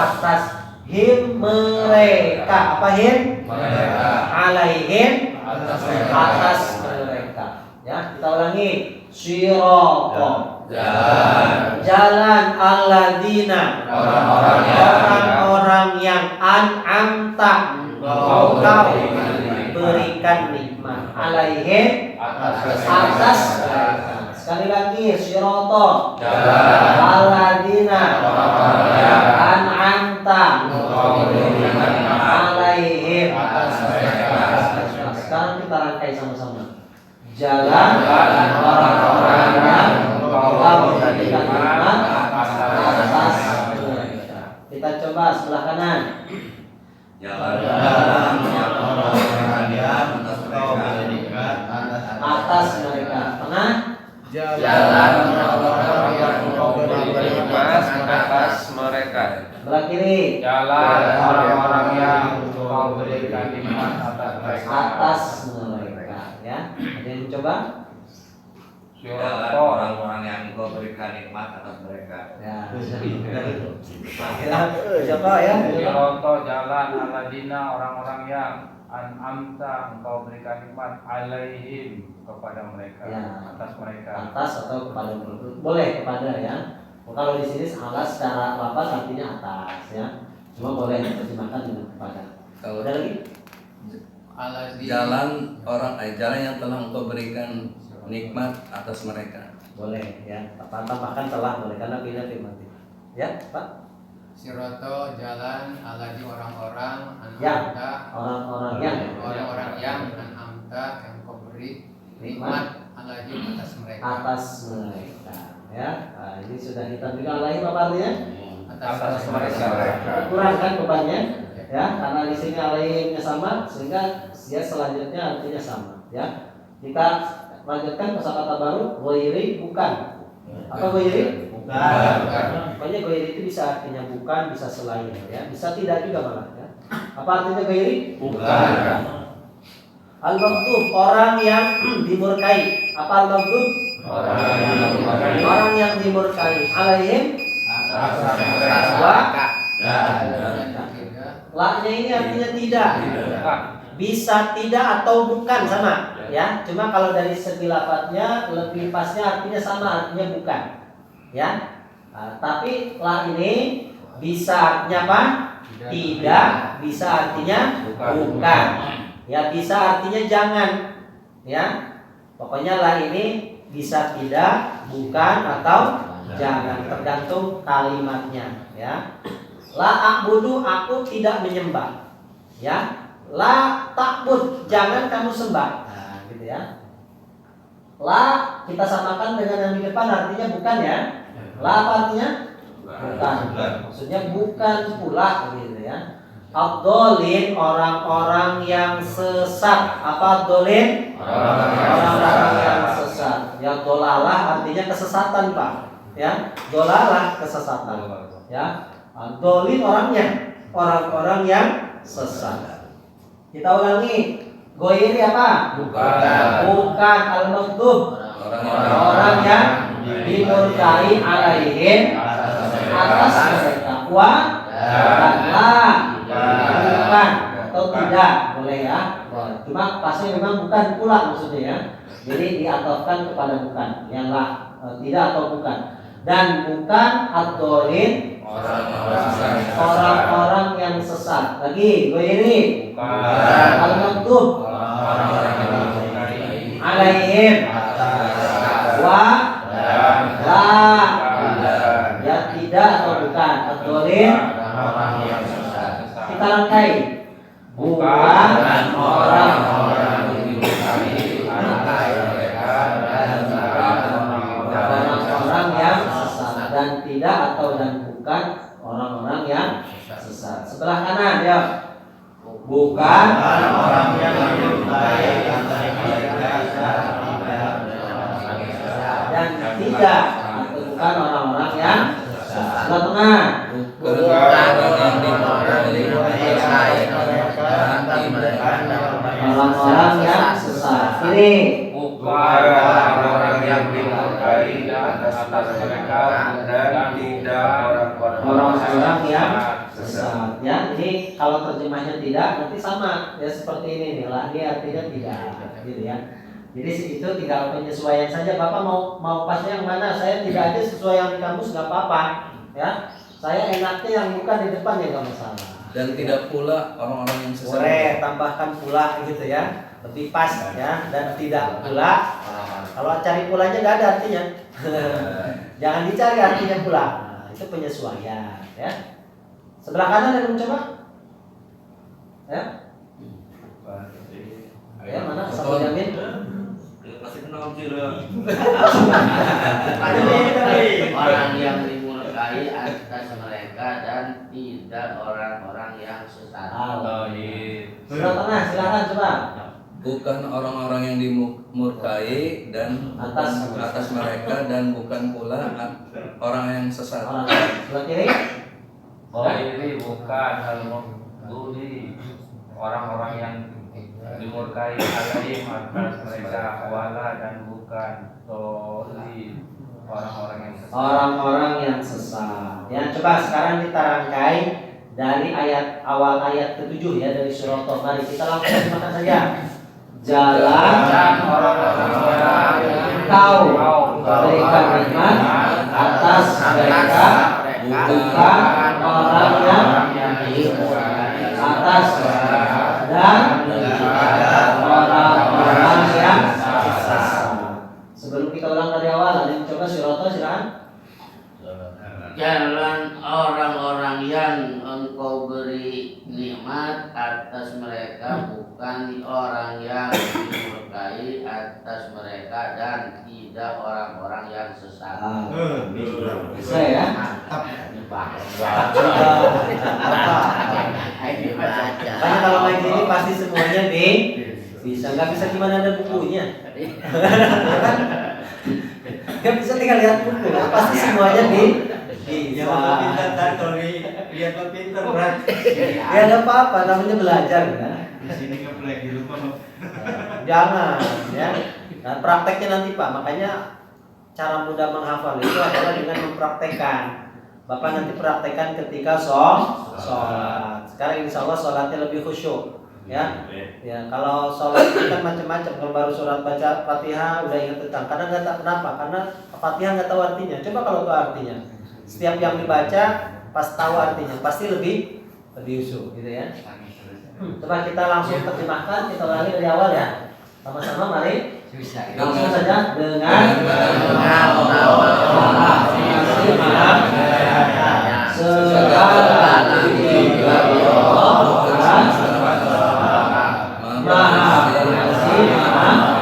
Atas. Him mereka. Apa him? Mereka. Alaihim atas mereka. Ya, kita ulangi. Sirata. Jalan alladzina. Orang-orang yang an'amta. Kau berikan nikmat. Alaihim atas mereka. Sekali lagi, sirata, alladzina an'amta alaihim. Sekarang kita rangkai sama-sama. Jalan orang-orang yang kau berikan nikmat atas mereka. Kita coba sebelah kanan. Atas mereka. Tengah.
Jalan orang-orang yang kau berikan nikmat atas mereka.
Sebelah kiri.
Jalan orang-orang yang kau berikan nikmat atas mereka.
Atas mereka, ya. Ada yang mencoba?
Jalan orang-orang yang kau berikan nikmat atas mereka.
Ya. Coba ya.
Siroto jalan alladzina orang-orang yang an'amta engkau berikan nikmat alaihim kepada mereka,
Ya.
atas mereka.
Atas atau kepada, boleh kepada ya. Kalau di sini ala secara lafaz artinya atas ya. Cuma boleh diterjemahkan dengan kepada.
Kalau
Ada lagi?
jalan jalan yang telah engkau berikan nikmat atas mereka.
Boleh ya. Tambahkan telah boleh karena beda afirmatif. Ya, Pak.
Siroto jalan aladi orang-orang
Yang.
an'amta
Orang-orang yang
orang-orang yang an'amta yang kau beri nikmat aladi atas mereka.
atas mereka ya. Nah, ini sudah hitam juga lain apa artinya?
Atas
mereka.
Kurang kan bebannya ya, karena di sini alaihimnya sama sehingga dia selanjutnya artinya sama ya. Kita lanjutkan kosakata baru, ghairi bukan. Apa ghairi?
Bukan.
Pokoknya ghairi itu bisa artinya bukan, bisa selain ya, bisa tidak juga malah ya. Apa artinya ghairi?
Bukan.
Al-maghdub orang yang dimurkai. Apa al-maghdub? Orang yang dimurkai. Alaihim wa la-nya ini artinya tidak. Bisa tidak atau bukan sama ya. Cuma kalau dari segi lafadznya lebih pasnya artinya sama, artinya bukan. Ya. Tapi la ini bisa artinya apa? Tidak, bisa artinya bukan. Ya, bisa artinya jangan. Ya. Pokoknya la ini bisa tidak, bukan atau jangan, tergantung kalimatnya ya. La a'budu, aku tidak menyembah. Ya. La ta'bud, jangan kamu sembah. Nah, gitu ya. La kita samakan dengan yang di depan artinya bukan ya. La apa artinya? Bukan. Maksudnya bukan pula gitu ya. Ad-dhalin orang-orang yang sesat. Apa ad-dhalin? Orang-orang yang sesat. Ya dolalah artinya kesesatan, Pak. Ya, dolalah kesesatan. Ya. Ad-dhalin orangnya, orang-orang yang sesat. Kita ulangi. Ghairi apa? Bukan al-maghdub. Orang yang dimurkai alaihim atas mereka. Wa dan la bukan atau tidak boleh ya. Cuma pasnya memang bukan pula maksudnya ya. Jadi diatofkan kepada bukan. Yang la tidak atau bukan. Dan bukan ad-dhalin orang-orang yang sesat. Lagi ghairi al-maghdub alaihim wa la ya tidak atau bukan ad-dhalin kita rangkai bukan orang-orang yang sesat dan tidak atau dan bukan orang-orang yang sesat. Sebelah kanan ya. Bukan orang yang dan tidak atau bukan orang-orang yang sesat. Sebelah tengah. Orang-orang yang sesat. Kiri.
Bukan orang yang dimurkai atas mereka dan tidak
orang-orang yang sesat. Ya, ini kalau terjemahnya tidak nanti sama ya seperti ini nih. Lah ini artinya tidak, gitu ya. Jadi itu tinggal penyesuaian saja. Bapak mau pasnya yang mana? Saya tidak ada sesuai yang di kamus nggak apa-apa. Ya, saya enaknya yang bukan di depan ya nggak masalah.
Dan tidak pula orang-orang yang sesat.
Boleh tambahkan pula gitu ya. Lebih pas ya, dan tidak pula. Kalau cari pulanya nggak ada artinya. Jangan dicari artinya pula. Nah, itu penyesuaian ya. Sebelah kanan ada yang mencoba? Ya? Ya mana? Satu jamin.
Masih kenal cira.
Orang yang dimurkai atas mereka dan tidak orang-orang yang sesat.
Sebelah tengah silakan coba.
Bukan orang-orang yang dimurkai dan atas mereka dan bukan pula orang yang sesat.
Sebelah kiri.
Ghairi bukan al-maghdubi orang-orang yang dimurkai alaihim atas mereka wala dan bukan dhalin orang-orang yang sesat.
Orang-orang yang sesat. Ya, coba sekarang kita rangkai dari awal ayat ke-7 ya dari surah Toh. Mari kita langsung terjemahkan saja. Jalan
orang-orang
kau berikan nikmat atas mereka bukan orang yang dimurkai atas dan orang-orang yang sesat. Sebelum kita ulang dari awal, ada yang coba Syirata silakan.
Jalan orang-orang yang engkau beri nikmat atas mereka bukan orang yang dimurkai atas mereka dan tidak orang-orang yang sesat.
Bisa ya? Karena kalau main ini pasti semuanya bisa. Nggak bisa gimana ada bukunya. Nggak bisa tinggal lihat buku. Pasti semuanya bisa.
Pintar kan kalau lihat pintar berat.
Ya ada apa-apa, namanya belajar kan.
Di sini ngeplay di rumah.
Jangan ya. Nah, prakteknya nanti Pak. Makanya cara mudah menghafal itu adalah dengan mempraktekkan. Bapak nanti praktekkan ketika sholat. Sekarang insya Allah sholatnya lebih khusyuk. Ya, ya kalau sholat itu kan macam-macam. Kalau baru surat baca Fatihah udah ingat tentang. Karena nggak tahu kenapa. Karena Fatihah nggak tahu artinya. Coba kalau tahu artinya. Setiap yang dibaca pas tahu artinya pasti lebih khusyuk gitu ya. Coba kita langsung terjemahkan, kita ulangi dari awal ya. Sama-sama mari. Langsung saja dengan segala puji bagi Allah Tuhan Maha Pengasih Maha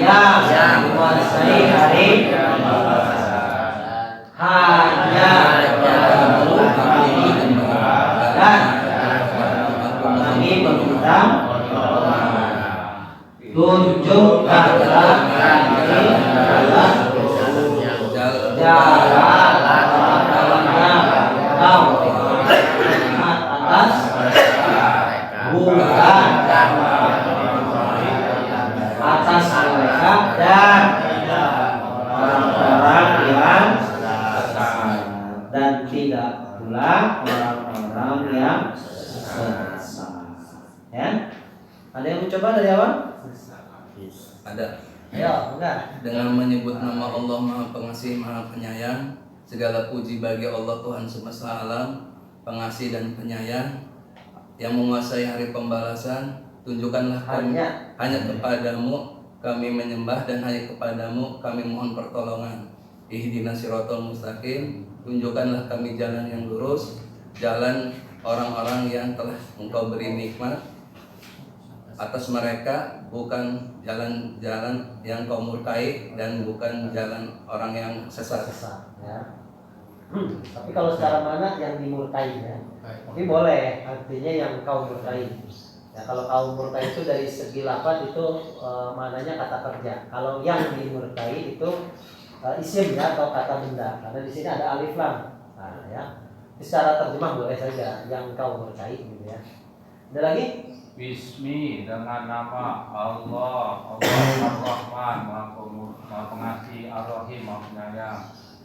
yang menguasai hari hanya kepadamu kami dan kami meminta tunjukkanlah kami jalan-jalannya kau atas bukan atas mereka dan orang-orang yang dan tidak pula orang-orang yang sesat. Ya, ada yang mencoba dari awal?
Ada.
Ayo, enggak.
Dengan menyebut nama Allah Maha Pengasih Maha Penyayang, segala puji bagi Allah Tuhan semesta alam, pengasih dan penyayang, yang menguasai hari pembalasan. Tunjukkanlah kami hanya kepadamu kami menyembah dan hanya kepadamu kami mohon pertolongan. Ihdinas siratal mustaqim, tunjukkanlah kami jalan yang lurus, jalan orang-orang yang telah engkau beri nikmat atas mereka, bukan jalan-jalan yang kau murkai dan bukan jalan orang yang sesat.
Ya. Tapi kalau secara mana yang dimurkai ya? Tapi boleh, artinya yang kau murkai. Ya, kalau kau murkai itu dari segi lafaz itu maknanya kata kerja. Kalau yang dimurkai itu isim ya atau kata benda. Karena di sini ada alif lam. Nah, ya. Secara terjemah boleh saja yang kau murkai gitu ya. Ada lagi?
Bismi, dengan nama Allah Ar-Rahman, Maha Pengasih, Ar-Rahim, Maha Penyayang.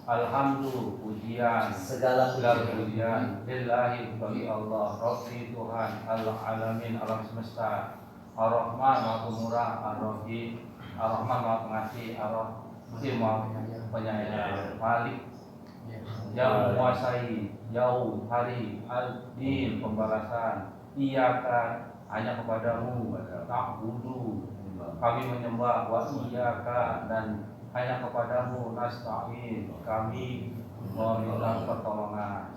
Alhamdulillah, pujian
segala
pujian lillahi bagi Allah, Rabbi Tuhan Al-Alamin, alam semesta. Ar-Rahman, Maha Pemurah, Ar-Rahim, Ar-Rahman, Maha Pengasih, Ar-Rahim, Maha Penyayang. Malik, yang menguasai jauh hari, Al-Din, pembalasan. Iyaka, hanya kepadamu, ta'budu, kami menyembah, wa iyaka, dan hanya kepadamu nasta'in, kami meminta pertolongan.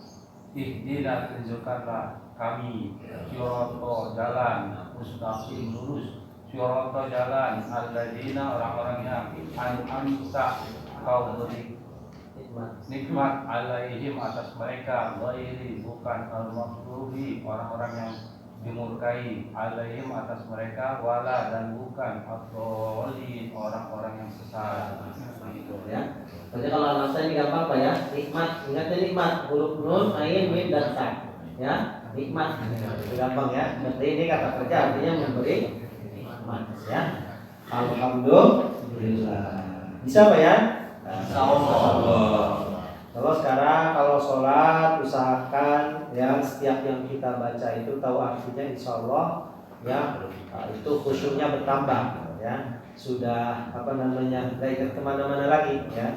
Ihdina, tunjukkanlah kami syirata, jalan mustaqim, lurus. Syirata, jalan alladzina, orang-orang yang an'amta, kau beri nikmat alaihim, atas mereka, ghairi, bukan al-maghdubi, orang-orang yang dimurkai, alaihim, atas mereka, wala, dan bukan ad-dhalin, orang-orang yang sesat.
Ya. Jadi kalau alasan ini gampang Pak ya. Nikmat, ingat ya nikmat, huruf nun, ain, mim, dan ta. Ya, nikmat. Gampang ya. Berarti ini kata kerja artinya memberi nikmat ya. Alhamdulillah. Bisa Pak ya? Insyaallah. Kalau sekarang kalau sholat usahakan ya setiap yang kita baca itu tahu artinya insyaallah ya itu khusyuknya bertambah ya. Sudah nggak ikut kemana-mana lagi ya.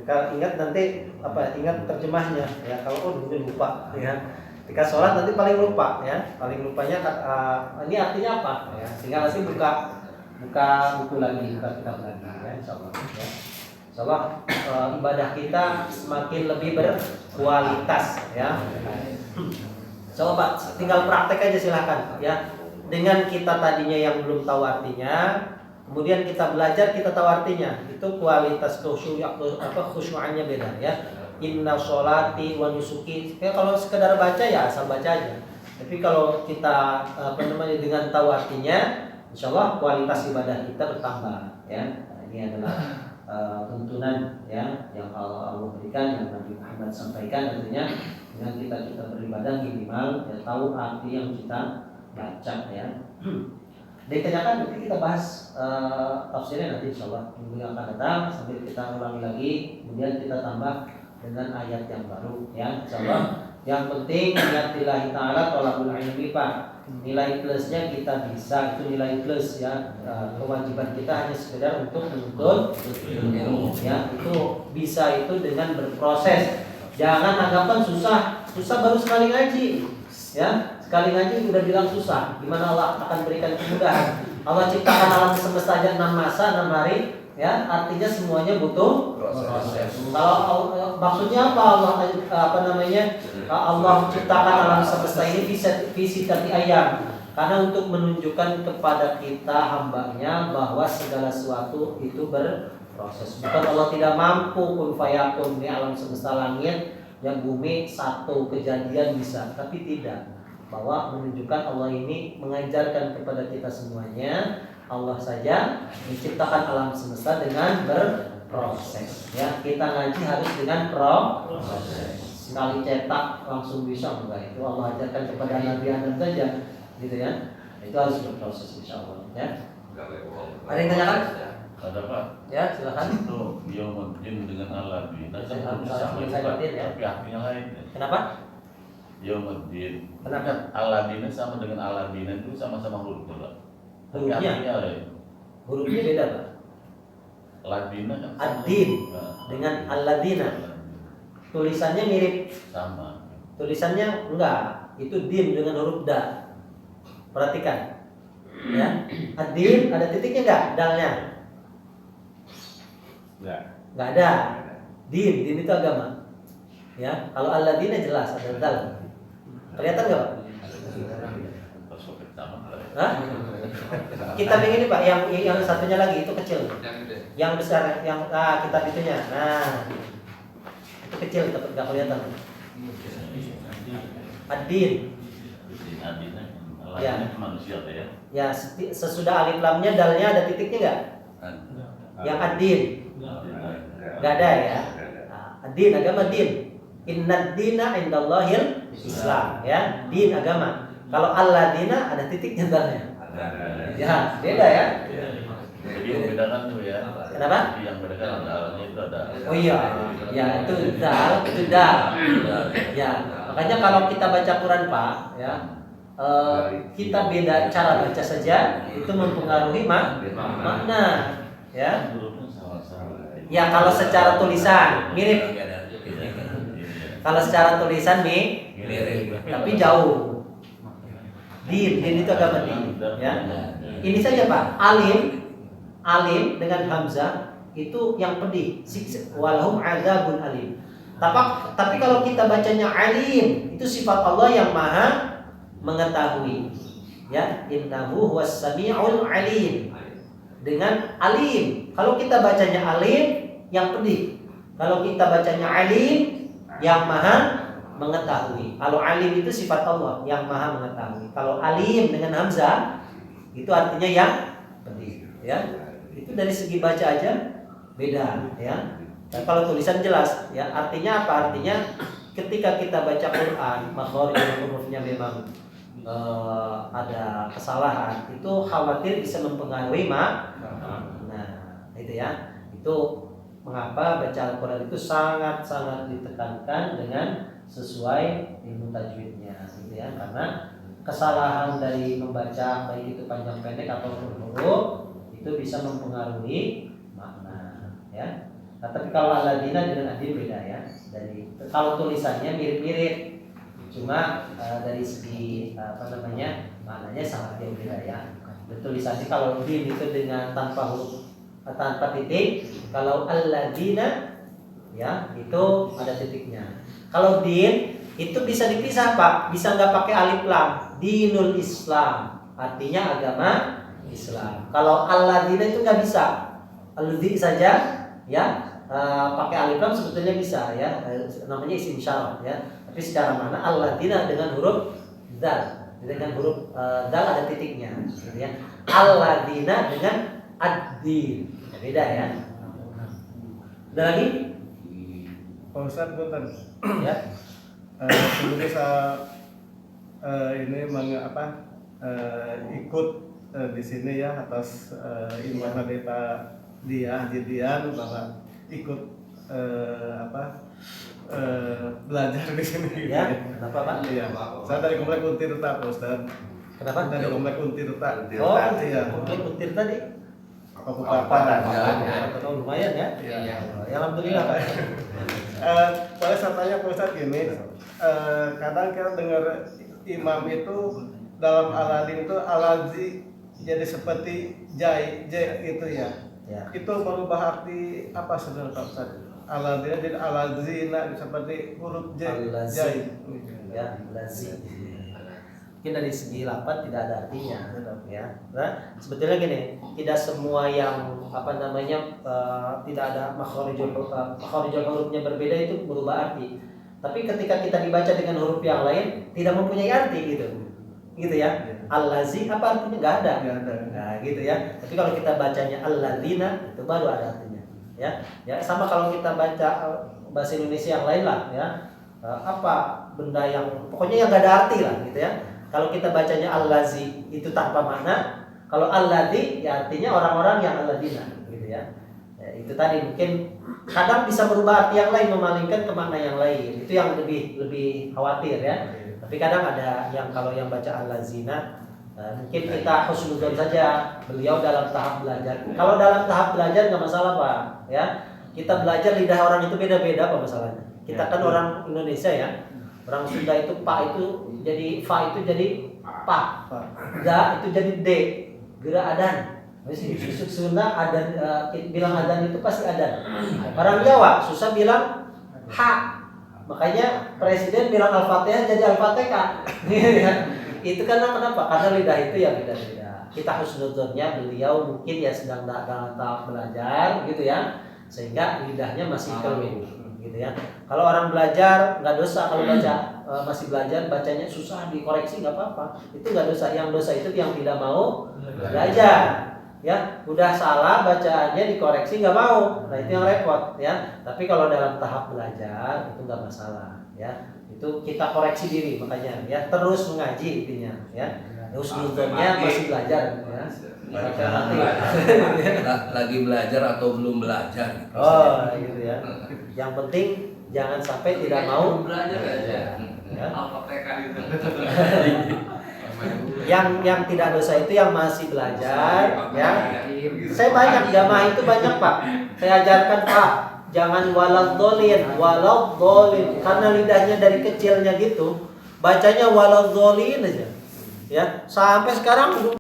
Kalau ingat nanti ingat terjemahnya ya. Kalau mungkin lupa ya. Ketika sholat nanti paling lupa ya. Paling lupanya ini artinya apa ya. Sehingga nanti buka buku lagi, buka kitab lagi ya, insyaallah ya. Insyaallah ibadah kita semakin lebih berkualitas ya. Coba Pak, tinggal praktek aja silahkan ya. Dengan kita tadinya yang belum tahu artinya, kemudian kita belajar, kita tahu artinya, itu kualitas khusyuannya beda ya. Inna sholati wa nusuki. Ya, kalau sekedar baca ya asal baca aja. Tapi kalau kita dengan tahu artinya, insyaallah kualitas ibadah kita bertambah ya. Nah, ini adalah tuntunan ya yang Allah berikan, yang Nabi Muhammad sampaikan, artinya dengan kita beribadah minimal ya tahu arti yang kita baca ya. Ditanyakan nanti kita bahas tafsirnya nanti insyaallah minggu yang akan datang, sambil kita ulangi lagi, kemudian kita tambah dengan ayat yang baru ya insyaallah. Yang penting niat lillahi ta'ala thalabul ilmi Pak. Nilai plusnya kita bisa, itu nilai plus ya. Kewajiban kita hanya sekedar untuk menuntut ilmu ya. Itu bisa itu dengan berproses. Jangan anggapan susah baru sekali ngaji ya. Sekali ngaji udah bilang susah. Gimana Allah akan berikan kemudahan? Allah ciptakan alam semesta aja 6 masa 6 hari ya. Artinya semuanya butuh proses. Kalau maksudnya apa Allah Allah ciptakan alam semesta ini visi tadi ayam. Karena untuk menunjukkan kepada kita hambanya bahwa segala sesuatu itu berproses. Bukan Allah tidak mampu kun fayakun di alam semesta langit dan bumi satu kejadian bisa, tapi tidak. Bahwa menunjukkan Allah ini mengajarkan kepada kita semuanya, Allah saja menciptakan alam semesta dengan berproses ya. Kita ngaji harus dengan proses. Sekali cetak langsung bisa enggak, itu Allah ajarkan kepada Nabi Adam saja gitu ya. Itu harus berproses insyaallah ya. Ada yang tanyakan?
Ada Pak?
Ya silakan.
Itu Yawmuddin dengan Al-Ladin sama
ya.
tapi artinya lain.
Kenapa?
Yawmuddin.
Kenapa?
Al-Ladin sama dengan Al-Ladin itu sama-sama huruf Pak. Tapi
Hurufnya?
artinya lain.
Hurufnya beda Pak.
Ladina kan sama
Ad-din
huruf.
dengan Al-Ladina. Tulisannya mirip.
Sama.
Tulisannya enggak, itu din dengan huruf da. Perhatikan. Ya. Ad-din ada titiknya enggak? Dalnya. Enggak ada. Din itu agama. Ya, kalau Al-Ladina jelas ada dal. Kelihatan enggak, Pak? Hah? Kitab yang ini Pak, yang satunya lagi itu kecil. Yang besar, yang kitab itunya. Nah, itu kecil, tapi nggak kelihatan. Ad-din.
Ya. Manusia ya.
Ya, sesudah alif lamnya dalnya ada titiknya nggak? Yang ad-din. Nggak ada ya. Ad-din agama din. Innad dina indallahil Islam ya. Din agama. Kalau Al-Ladina ada titiknya dalnya. Ya, beda ya.
Jadi membedakan tuh ya.
Kenapa?
Yang membedakan alnya itu ada.
Oh iya, ya itu dal. Ya, makanya kalau kita baca Quran Pak, ya kita beda cara baca saja itu mempengaruhi makna, ya. Ya kalau secara tulisan mirip, kalau secara tulisan mirip, tapi jauh. Din itu agama din, ya. Ini saja Pak, alim dengan hamzah itu yang pedih, walahum azabun alim. Tapi kalau kita bacanya alim, itu sifat Allah yang maha mengetahui. Ya, innahu huwas samiul alim. Dengan alim. Kalau kita bacanya alim, yang pedih. Kalau kita bacanya alim, yang maha mengetahui. Kalau alim itu sifat Allah yang maha mengetahui. Kalau alim dengan hamzah itu artinya yang pedih, ya. Itu dari segi baca aja beda, ya. Dan kalau tulisan jelas, ya. Artinya apa? Artinya ketika kita baca Quran, makhraj hurufnya memang ada kesalahan, itu khawatir bisa mempengaruhi nah, itu ya. Itu mengapa baca Al-Quran itu sangat-sangat ditekankan dengan sesuai ilmu tajwidnya, gitu ya. Karena kesalahan dari membaca baik itu panjang pendek ataupun huruf itu bisa mempengaruhi makna, ya. Nah, tapi kalau alladzina dengan adil beda ya. Dari kalau tulisannya mirip-mirip, cuma dari segi maknanya sangat jauh beda ya. Tulisannya kalau din itu dengan tanpa huruf tanpa titik, kalau alladzina ya itu ada titiknya. Kalau din itu bisa dipisah Pak, bisa nggak pakai alif lam, dinul Islam, artinya agama Islam. Kalau alladzina itu nggak bisa, alladzi saja ya pakai alif lam sebetulnya bisa ya, namanya isim syarat ya. Tapi secara mana alladzina dengan huruf dzal, dengan huruf dzal ada titiknya, ya. Alladzina dengan ad-din, beda ya. Ada lagi?
Pak Ustadz punten.
Ya.
Sebenarnya saya ini ikut di sini ya atas imbauan dari Pak Haji Dian bahwa ikut belajar di sini.
Ya, kenapa Pak?
Iya. Saya dari Komplek Untirta, Pak Ustadz.
Kenapa?
Dari Komplek Untirta.
Oh,
iya.
Komplek Untir tadi.
Kabupaten.
Oh, lumayan ya.
Iya.
Ya, alhamdulillah Pak.
Boleh saya tanya Pak Ustadz gini, kadang kita dengar imam itu dalam aladin itu aladzi jadi seperti jai itu ya.
Ya.
Itu merubah arti apa sebenarnya Pak Ustadz? Aladin jadi aladzina seperti huruf jai.
Ya, lazi. Mungkin dari segi lafaz tidak ada artinya, ya. Nah, sebetulnya gini, tidak semua yang tidak ada makharijul hurufnya berbeda itu berubah arti. Tapi ketika kita dibaca dengan huruf yang lain tidak mempunyai arti gitu ya. Allazi apa artinya? Nggak ada. Nah, gitu ya. Tapi kalau kita bacanya alladzina itu baru ada artinya, ya. Ya sama kalau kita baca bahasa Indonesia yang lain lah, ya. Apa benda yang pokoknya yang nggak ada arti lah, gitu ya. Kalau kita bacanya allazi itu tanpa makna, kalau alladzi ya artinya orang-orang yang alladzina, gitu ya. Ya, itu tadi mungkin kadang bisa berubah arti yang lain, memalingkan ke makna yang lain. Itu yang lebih khawatir ya. Tapi kadang ada yang kalau yang baca alladzina mungkin kita husnudzon saja, beliau dalam tahap belajar. Kalau dalam tahap belajar nggak masalah Pak, ya. Kita belajar lidah orang itu beda-beda apa masalahnya. Kita kan orang Indonesia ya. Orang Sunda itu pa itu jadi fa itu jadi pa, ga itu jadi d, gera adan. Sunda adan, bilang adan itu pasti adan. Orang Jawa susah bilang ha, makanya presiden bilang al-fatihah jadi al-fatihah. Itu karena kenapa? Karena lidah itu ya beda-beda. Kita husnudzonnya beliau mungkin ya sedang dalam tahap belajar gitu ya, sehingga lidahnya masih kering. Gitu ya. Kalau orang belajar nggak dosa kalau baca masih belajar bacanya susah dikoreksi nggak apa-apa, itu nggak dosa. Yang dosa itu yang tidak mau belajar ya, udah salah bacaannya dikoreksi nggak mau, nah itu yang repot ya. Tapi kalau dalam tahap belajar itu nggak masalah ya, itu kita koreksi diri makanya ya, terus mengaji intinya ya. Husnudzonnya masih belajar ya.
Lagi belajar atau belum belajar.
Oh gitu ya. Yang penting jangan sampai tidak mau
belajar aja.
Ya.
Al-Fatihah itu.
Yang tidak dosa itu yang masih belajar ya. Saya banyak jamaah itu banyak Pak. Saya ajarkan Pak, jangan waladhdallin karena lidahnya dari kecilnya gitu, bacanya waladhdallin aja. Ya, sampai sekarang